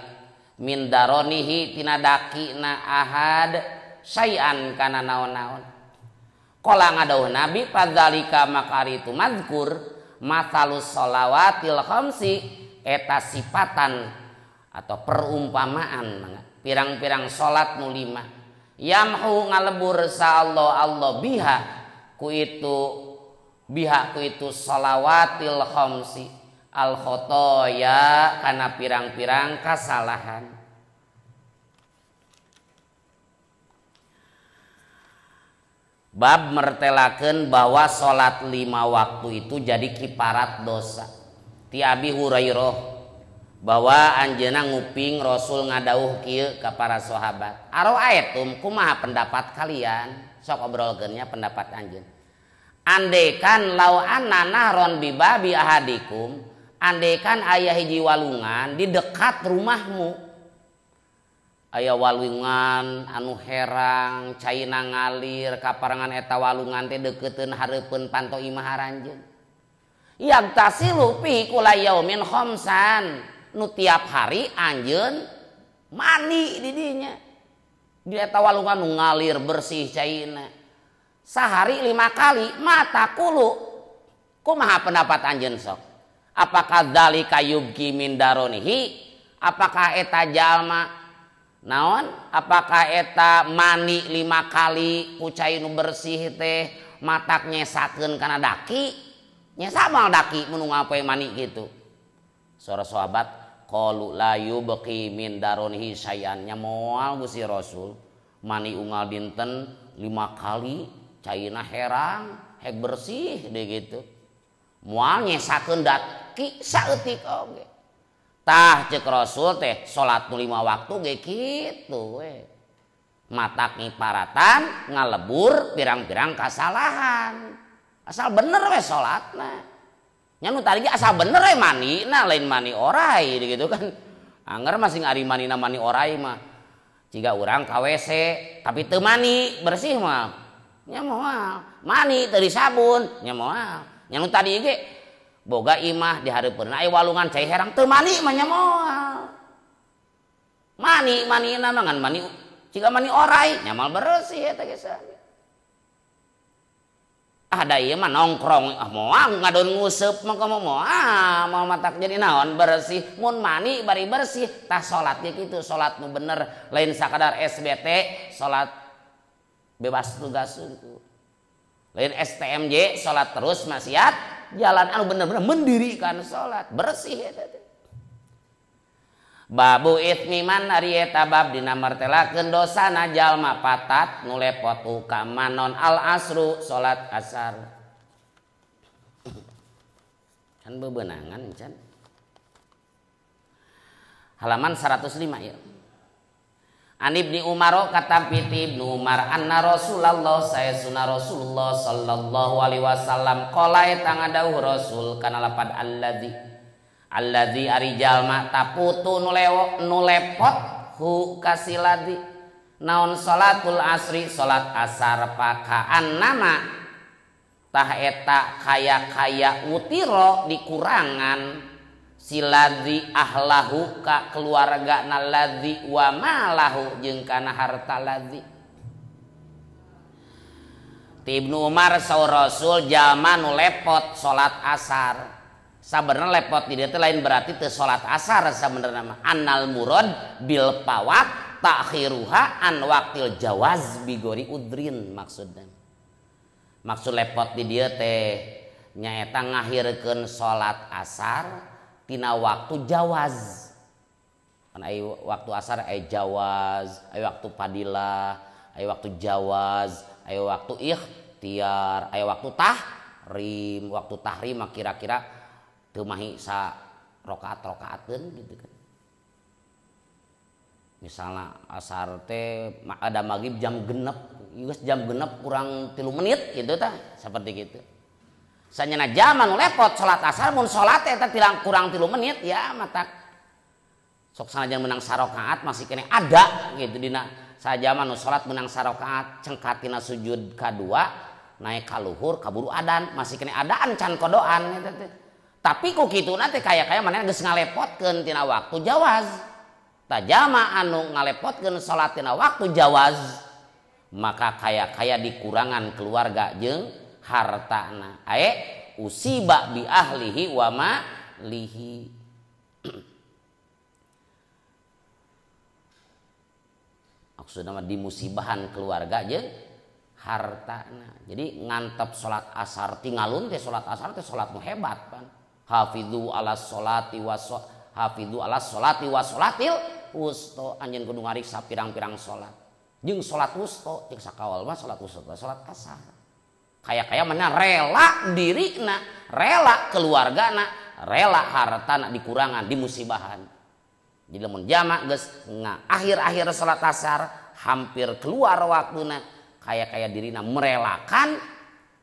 min daronihi tina dakina ahad syai'an kana naon-naon. Qala ngadauh Nabi fadzalika makari itu mazkur masalus shalawatil khamsi eta sifatan atau perumpamaan pirang-pirang salat nu lima yamhu ngalebur sa Allah biha ku itu shalawatil khamsi al khotoya kana pirang-pirang kasalahan. Bab mertelakeun bahwa salat 5 waktu itu jadi kiparat dosa. Ti Abi Hurairah bahwa anjeunna nguping Rasul ngadauh kieu ka para sahabat. Araaitum kumaha pendapat kalian? Sok obrolkeunnya pendapat anjeun. Andaikan lau anna nahron bi babi ahadikum, andaikan aya hiji walungan di dekat rumahmu. Aya walungan anu herang caina ngalir kaparangan eta walungan teh deukeuteun hareupeun panto imah haranjeun. Yagtasilu fi kula yaumin khamsan nu tiap hari anjeun mandi di dinya. Di eta walungan nu ngalir bersih caina. Sahari 5 kali mata kulu. Kumaha pendapat anjeun sok? Apakah dzalika yubki min daronihi? Apakah eta jalma naon? Apakah eta mani 5 kali kucai nu bersih teh matak nyesakeun kana daki? Nyesa moal daki mun ngapoe mani kitu. Saura sahabat qalu la yubqi min daronihi sayan nya moal Gusti Rasul mani unggal dinten 5 kali caina herang hek bersih deui gitu. Moal nyesakeun daki saeutik oge. Tah cek Rasul teh salat 5 waktu ge kitu we. Matak ngiparatan ngalebur pirang-pirang kasalahan. Asal bener we salatna. Nya nu tadi ge asal bener we manina lain mani orai gitu kan. Anger masing ari manina mani orai mah. Jiga urang ka WC tapi teu mani bersih mah. Nya moal. Mani teu disabun nya moal. Nya nu tadi ge boga imah di hareupeun aya walungan cai herang teu mani mah nya moal. Manina mangan mani ciga mani orai nya moal bersih eta geus. Da ieu mah nongkrong moal ngadon nguseup mah moal matak jadi naon bersih mun mani bari bersih tah salat ge kitu salat nu bener lain sakadar SBT salat bebas tugas unggul. Lain STMJ salat terus maksiat jalan anu bener-bener mendirikan salat bersih eta teh. Babu itsmi man ari eta bab dina martelakeun dosana jalma patat nu lepot ukamanon al asru salat asar. Can bebeunangan can. Halaman 105 ya. An Ibni Umar kata piti Ibnu Umar anna Rasulullah sayyiduna Rasulullah sallallahu alaihi wasallam qala eta ngadauh Rasul kana lapad alladzi ari jalma taputu nu lepot hu kasiladi naon salatul asri salat asar pakaan nama tah eta kaya utiro dikurangan siladzi ahlahu ka keluarga naladzi wa malahu jeung kana harta ladzi. Ibnu Umar saur Rasul jalma nu lepot salat asar. Sabenerna lepot di dieu teh lain berarti teu salat asar sabenerna mah. Annal murad bil fawat ta'khiruha an waqtil jawaz bigori udrin maksudna. Maksud lepot di dieu teh nyaeta ngahirkeun salat asar tina waktu jawaz. Kan aya waktu asar aya jawaz, aya waktu fadilah, aya waktu jawaz, aya waktu ikhtiar, aya waktu tahrim. Waktu tahrim mah kira-kira teu mahi sa rakaat-rakaateun gitu kan. Misalna asar teh ada maghrib jam 6, geus jam 6 kurang 3 menit gitu tah, seperti gitu. Sanyana zaman lepot salat asar mun salat eta kurang 3 menit ya matak sok sanajan menang sarakaat masih kene ada gitu dina sajaman nu salat menang sarakaat cengkatina sujud kadua naik ka luhur kaburu adan masih kena adaan can kodoan eta teh. Tapi ku kituna teh kaya-kaya manehna geus ngalepotkeun tina waktu jawaz. Ta jama anu ngalepotkeun salat tina waktu jawaz maka kaya-kaya dikurangan keluarga jeung hartana. Usiba bi ahlihi wa malihi. Maksudna mah dimusibahan keluarga jeung hartana. Jadi ngantep salat asar tinggalun teh salat asar teh salat nu hebat pan. Hafidzu alas sholati wa sholatil wusta. Anjeun kudu ngariksa pirang-pirang salat. Jeung salat wusta cek sakawal mah salat wusta salat asar. Kaya-kaya mana rela dirina, rela keluargana, rela hartana dikurangan, dimusibahan. Jadi lamun jamak geus akhir-akhir salat asar hampir keluar waktuna, kaya-kaya dirina merelakan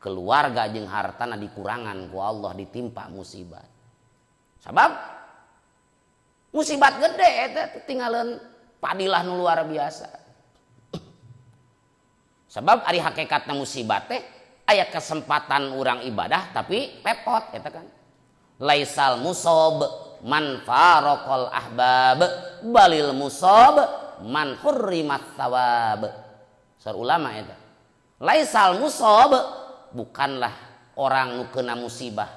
keluarga jeung hartana dikurangan ku Allah ditimpa musibah. Sabab musibat gede eta tinggalin padilah nu luar biasa. Sebab ari hakikatna musibat teh aya kesempatan urang ibadah tapi repot eta kan. Laisal musab man faraqal ahbab balil musab man hurrimat thawab. Sar ulama eta. Laisal musab bukanlah orang nu kena musibah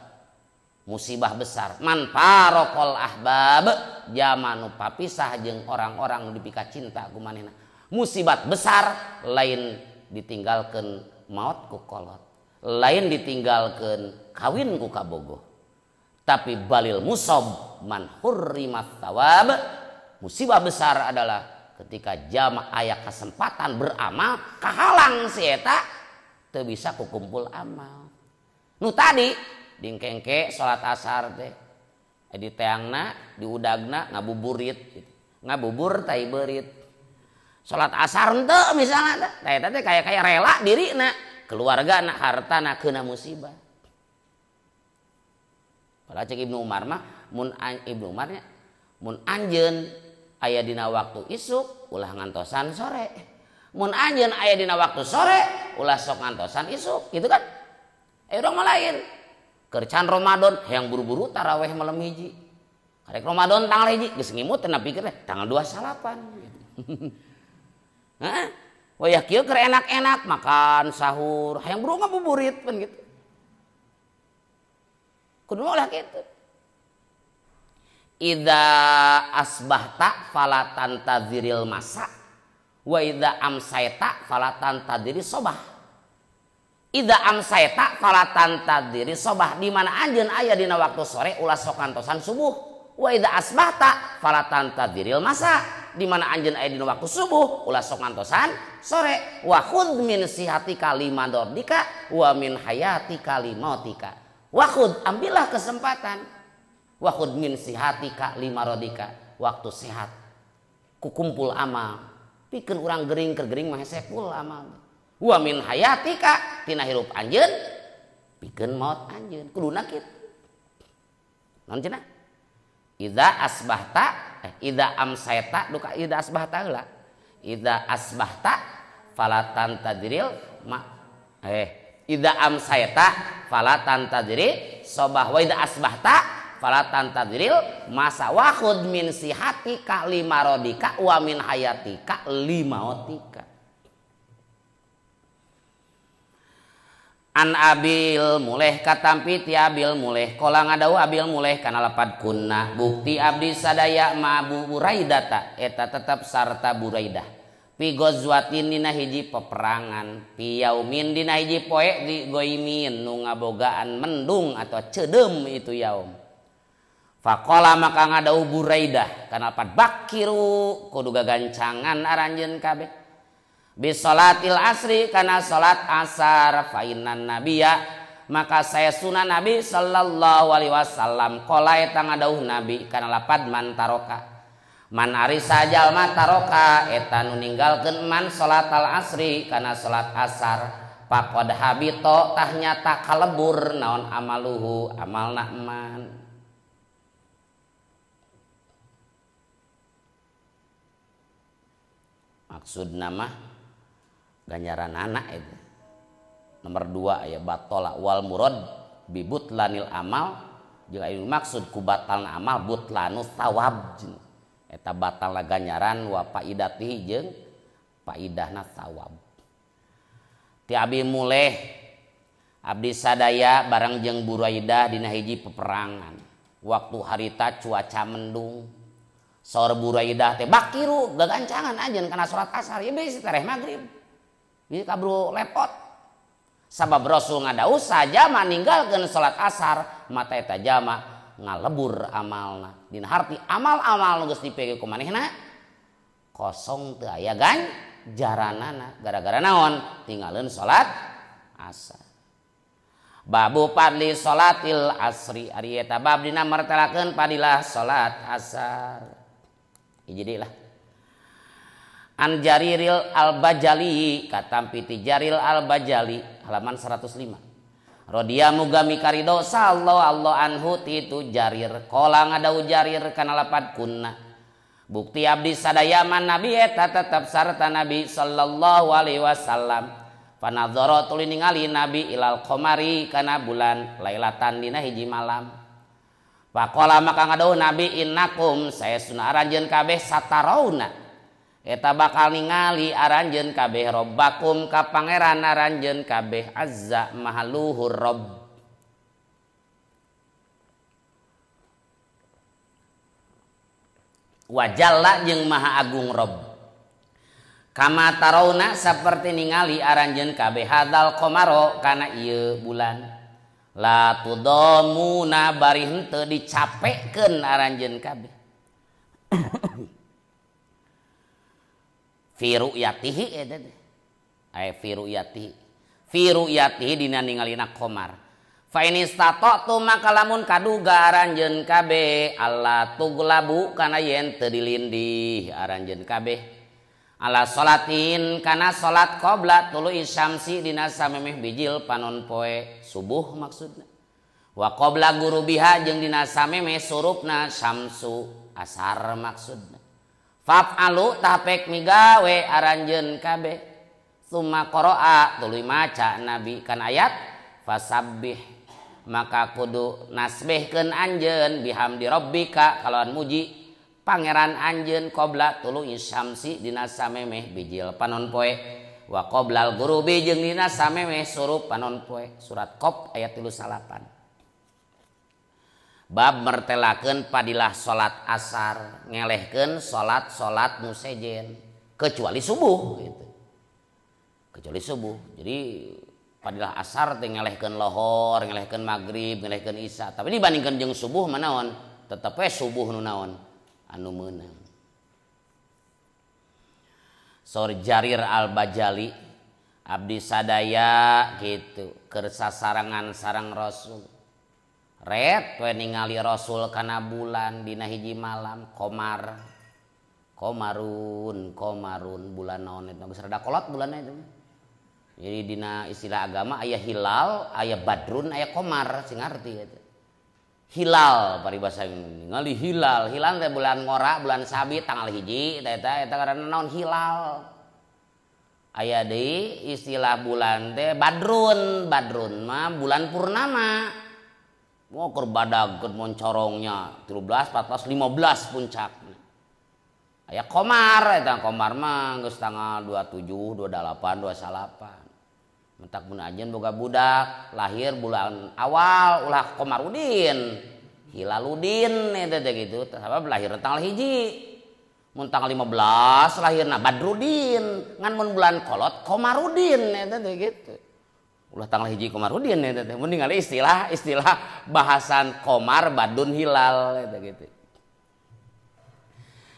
besar. Man faraqal ahbab jama nu papisah jeung orang-orang nu dipika cinta ku manehna. Musibat besar lain ditinggalkeun maut ku kolot, lain ditinggalkeun kawin ku kabogoh. Tapi balil musab man hurrimat thawab, musibah besar adalah ketika jama aya kesempatan beramal kahalang si eta teu bisa kukumpul amal. Nu tadi dingkengke salat asar teh di teangna di udagna ngabuburit gitu. Ngabubur tai beurit. Salat asar henteu misalnya teh eta teh kaya rela dirina, keluargana, hartana keuna musibah. Padahal cek Ibnu Umar mah mun Ibnu Umarnya mun anjeun aya dina waktu isuk ulah ngantosan sore. Mun anjeun aya dina waktu sore ulah sok ngantosan isuk, gitu kan? Urang mah lain. Keur can Ramadan hayang buru-buru tarawih malam hiji. Karek Ramadan tanggal hiji geus ngimut teh pikir tanggal 28 gitu. Heeh. Wayah kieu keur enak-enak makan sahur, hayang buru ngabuburit pan gitu. Kudu ulah kitu. Idza asbahta fala tantaziril masa wa idza amsayta fala tantaziri sobah. Idza amsayta fala tantaziri sobah, di mana anjeun aya dina waktu sore ulah sok kantosan subuh. Wa idza asbahta fala tantaziril masa, di mana anjeun aya dina waktu subuh ulah sok ngantosan sore. Wa khudz min sihatika limadordika wa min hayatika limautika. Wa khudz, ambillah kesempatan. Wa khudz min sihatika limarodika, waktu sehat kukumpul amal. Pikeun urang gering keur gering mah hese kul amal. Wa min hayatika, tina hirup anjeun pikeun maut anjeun. Kuduna kitu. Naon cenah? Idza asbahta idza amsayta duka idza asbahta heula. Idza asbahta fala tantadril idza amsayta fala tantadri sobah wa idza asbahta fala tantadril masa wa khudz min sihatika limarodika wa min hayatika limautika. An abil muleh katampi ti abil muleh kola ngadau abil muleh kana lapad kunna bukti abdi sadaya ma Abu Buraidah eta tetep sarta Buraidah pi gozwatin dina hiji peperangan pi yaumin dina hiji poe di goimin nu ngabogaan mendung atau cedem itu yaum. Faqala maka ngadau Buraidah kana lapad bakiru kudu gagancangan aranjeun kabeh bisolatil asri karena salat asar fainan nabiya maka saya sunan Nabi sallallahu alaihi wasallam qala eta ngadauh Nabi kana lapad man taroka man ari sajal ma taroka eta nu ninggalkeun man salatal asri kana salat asar faqad habito tah nyata kalebur naon amaluhu amalna man. Maksudna mah ganjaran anak itu Nomor 2 aya batola wal murad bibutlanil amal jeung aya maksud ku batalna amal butlanu thawab eta batalna ganjaran wa faidatihi jeung faidahna thawab. Ti abi muleh abdi sadaya bareng jeung Buraidah dina hiji peperangan waktu harita cuaca mendung saur Buraidah teh bakiru gagancangan anjeun kana salat asar ieu bisi tareh magrib ieu kaburu lepot. Sabab Rasul ngadaus saja maninggalkeun salat asar mata eta jama ngalebur amalna dina harti amal-amal nu geus dipege ku manehna kosong teu aya ganjaranana gara-gara naon tinggalkeun salat asar. Babu fadli salatil asri ari eta bab dina martelakeun fadilah salat asar. Hiji lah An Jariril Al-Bajali katampi ti Jaril Al-Bajali halaman 105. Rodia muga mikarido sallallahu Allah anhu ti itu Jarir qala ngadau Jarir kana lapad kunna bukti abdi sadaya man nabi eta tetep sarta nabi sallallahu alaihi wasallam panadzara tuluy ningali nabi ilal qamari kana bulan lailatan dina hiji malam. Faqala maka ngadau nabi innakum saestuna aranjeun kabeh satarauna eta bakal ningali aranjeun kabeh robbakum ka pangeran aranjeun kabeh azza mahaluhur robb. Wajalla jeung maha agung robb. Kama tarawna saperti ningali aranjeun kabeh hadzal qamaro kana ieu bulan. La tudamuna bari henteu dicapekeun aranjeun kabeh. Fi ru'yatihi eta teh aya fi ru'yatihi dina ningalina qamar fa in istata'tu maka lamun kaduga aranjeun kabeh alla tuglabu kana yen teu dilindih aranjeun kabeh ala salatin kana salat qabla tulu'i syamsi dina samemeh bijil panon poe subuh maksudna wa qabla gurubiha jeung dina samemeh surupna syamsu asar maksudna. Faf'alu tapek migawe aranjeun kabeh summa qara'a tuluy maca nabi kan ayat fasabbih maka kudu nasbihkeun anjeun bihamdi rabbika kalawan muji pangeran anjeun qabla tulu'i syamsi dina samemeh bijil panon poe wa qablal ghurubi jeung dina samemeh surup panon poe surat Qaf ayat 38. Bab mertelakeun padilah salat asar ngelehkeun salat nu sejen kecuali subuh gitu. Kecuali subuh. Jadi padilah asar teh ngelehkeun lohor, ngelehkeun magrib, ngelehkeun isya. Tapi dibandingkeun jeung subuh manaon? Tetep we subuh nu naon? Anu meunang. Saur Jarir Al-Bajali abdi sadaya gitu keur sasarangan sareng Rasul. Ret we ningali Rasul kana bulan dina hiji malam komarun bulan naon eta geus rada kolot bulanna itu. Jadi dina istilah agama aya hilal, aya badrun, aya komar sing ngarti eta. Hilal paribasa ningali hilal teh bulan ngora, bulan sabit tanggal hiji eta ngaranna naon hilal. Aya deui istilah bulan teh badrun mah bulan purnama. Mau kerbadaget moncorongnya 13, 14, 15 puncaknya. Aya komar, eta komar mah geus tanggal 27, 28, 29. Mentak mun ajeun boga budak lahir bulan awal ulah Komarudin, Hilaludin eta teh gitu. Sabab lahir tanggal hiji. Mun tanggal 15 lahirna Badrudin, ngan mun bulan kolot Komarudin eta teh gitu. Ulah tanggal hiji Komarudin eta teh mun ningali istilah bahasan komar badun hilal eta gitu.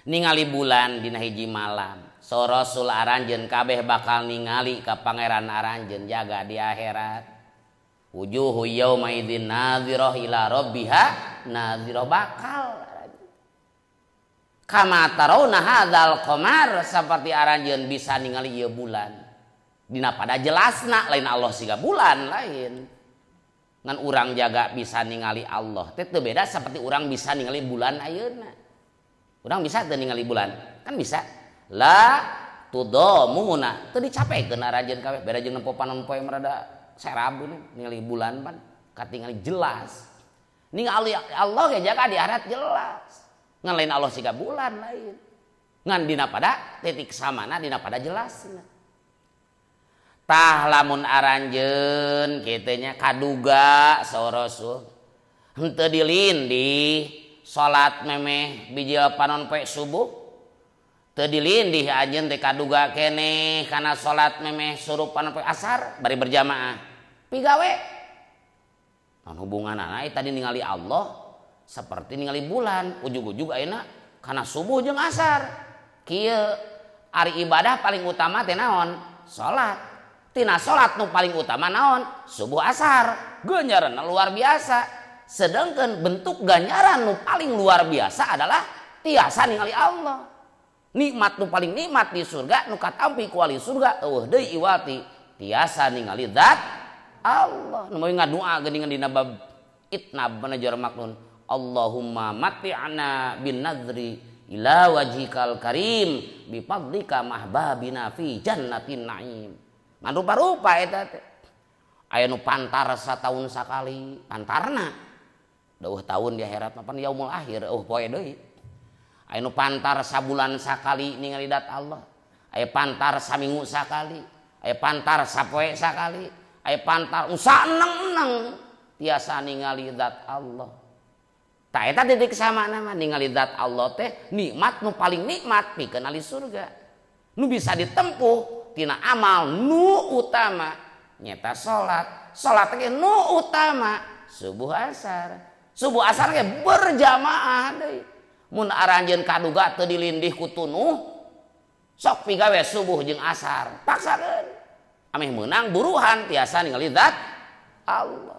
Ningali bulan dina hiji malam. So Rasul aranjeun kabeh bakal ningali ka pangeran aranjeun jaga di akhirat. Wujuhu yauma idzin nadhirah ila rabbiha nadhirah bakal. Kama tarawna hadzal qamar seperti aranjeun bisa ningali ieu bulan. Dina pada jelasna lain Allah siga bulan lain. Ngan urang jaga bisa ningali Allah. Teh teu beda seperti urang bisa ningali bulan ayeuna. Urang bisa teu ningali bulan? Kan bisa. La tudamuna teu dicapekeun aranjeun kabeh beda jeung nempo panon poe rada serabu ningali bulan pan katingali jelas. Ningali Allah ge jaga di akhirat jelas. Ngan lain Allah siga bulan lain. Ngan dina pada titik samana dina pada jelasna. Tah lamun aranjeun kitu nya kaduga saur Rasul henteu dilindih salat memeh biji panon poe subuh teu dilindih anjeun teh kaduga keneh kana salat memeh surup panon poe asar bari berjamaah pigawe naon hubunganna tadi ningali Allah seperti ningali bulan ujug-ujug ayeuna kana subuh jeung asar kieu ari ibadah paling utama teh naon salat tina salat nu paling utama naon subuh asar ganjaranna luar biasa sedangkan bentuk ganjaran nu paling luar biasa adalah tiasa ningali Allah nikmat nu paling nikmat di surga nu katampi ku ahli surga eueuh deui iwati tiasa ningali zat Allah nu moy ngadua geuningan dina bab itnab manajer maknun Allahumma matti'na bin nadri ila wajhikal karim bi fadlika mahbabina fi jannatin naim. Man rupa-rupa eta teh. Aya nu pantar sataun sakali, pantarna. Dauh taun di akhirat mah pan yaumul akhir, poe deui. Aya nu pantar sabulan sakali ningali dat Allah. Aya pantar saminggu sakali, aya pantar sapoe sakali, aya pantar saeneng-eneng tiasa ningali zat Allah. Tah eta titik samana mah ningali zat Allah teh nikmat nu paling nikmat pikeun ahli surga. Nu bisa ditempuh tina amal nu utama nyata salat ge nu utama subuh asar ge berjamaah deui mun aranjeun kaduga teu dilindih ku tunuh sok pigawe subuh jeung asar paksakeun ameh meunang buruhan tiasa ningali zat Allah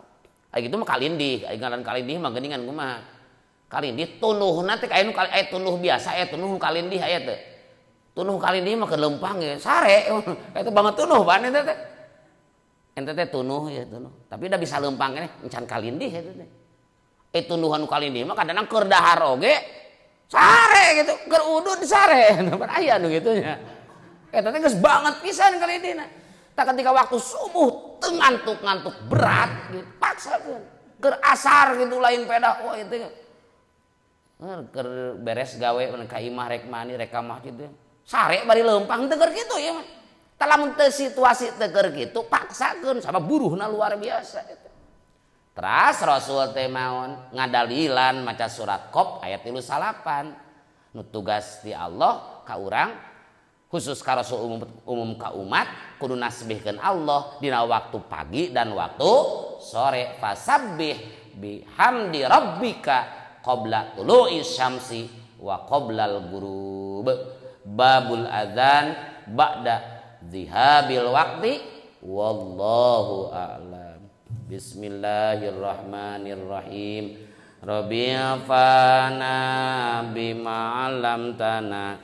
aya kitu mah kalindih aya ngaran kalindih mah geuningan kumaha kalindih tunuhna teh aya nu aya tunuh biasa aya tunuh kalindih aya teu tunuh kali ini mah kelempang ya sare itu banget tunuh pan ente teh tunuh ya tunuh tapi udah bisa lempang ini encan kalindih itu teh tunuhan kali ini mah kadang keur dahar oge sare gitu keur udud sare pan aya nu kitu nya eta teh geus banget pisan kali ini tak ketika waktu subuh teu ngantuk berat gitu paksakeun keur asar gitu lain pedah itu keur beres gawe ka imah rek mani rek ka masjid sare bari lempang teu keur kitu ya mah. Tah lamun teu situasi teu keur kitu paksakeun sabab buruhna luar biasa eta. Teras Rasul teh maon ngadalilan maca surat Qaf ayat 38. Nu tugas ti Allah ka urang khusus ka Rasul umum ka umat kudu nasbihkeun Allah dina waktu pagi dan waktu sore fasabbih bihamdi rabbika qabla tulu'i syamsi wa qablal ghurub. Babul adzan ba'da zihabil waqti wallahu a'lam. Bismillahirrahmanirrahim. Rabbi fana bima 'allamtana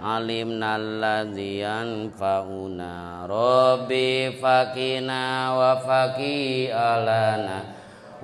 alimna alladzi yanfa'una rabbi fakina wa faqi alana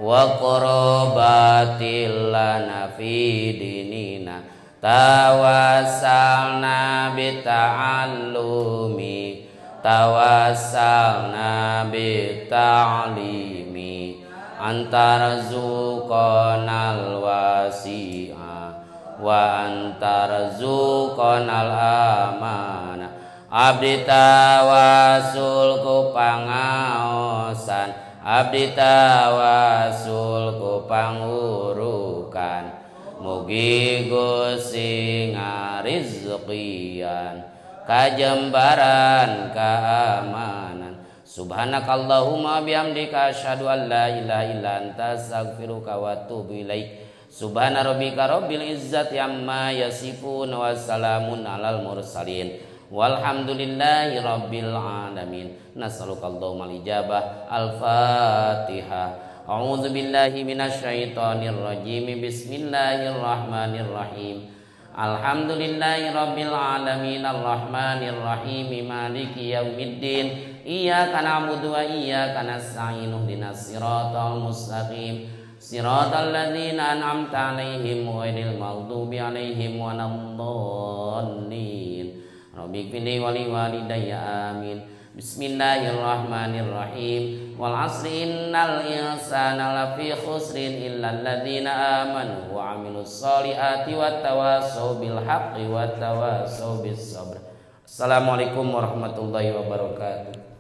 wa qurbatil lana fi dinina tawassalna bita'allumi tawassalna bita'limi antarzuqanal wasi'a wa antarzuqanal amana abdi tawasul ku pangaosan abdi tawasul ku pangurukan mugi Gusti ngarizqian kajembaran keamanan subhanakallahumma bihamdika asyhadu an la ilaha illa anta astaghfiruka wa atubu ilaik subhana rabbika rabbil izzati amma yasifun wa salamun alal mursalin walhamdulillahi rabbil alamin nas'alukallahumma al-ijabah al-fatihah. A'udzu billahi minasyaitonir rajim. Bismillahirrahmanirrahim. Alhamdulillahi rabbil alamin arrahmanir rahim maliki yaumiddin. Iyyaka na'budu wa iyyaka nasta'in ihdinas siratal mustaqim. Siratal ladzina an'amta 'alaihim ghairil maghdubi 'alaihim waladdallin. Rabbi ighfirli wa liwalidayya amin. Bismillahirrahmanirrahim. Wal 'asri innal insana lafi khusrin illal ladzina amanu wa 'amilus sholihati wattawassaw bil haqqi wattawassaw bis sabr. Assalamualaikum warahmatullahi wabarakatuh.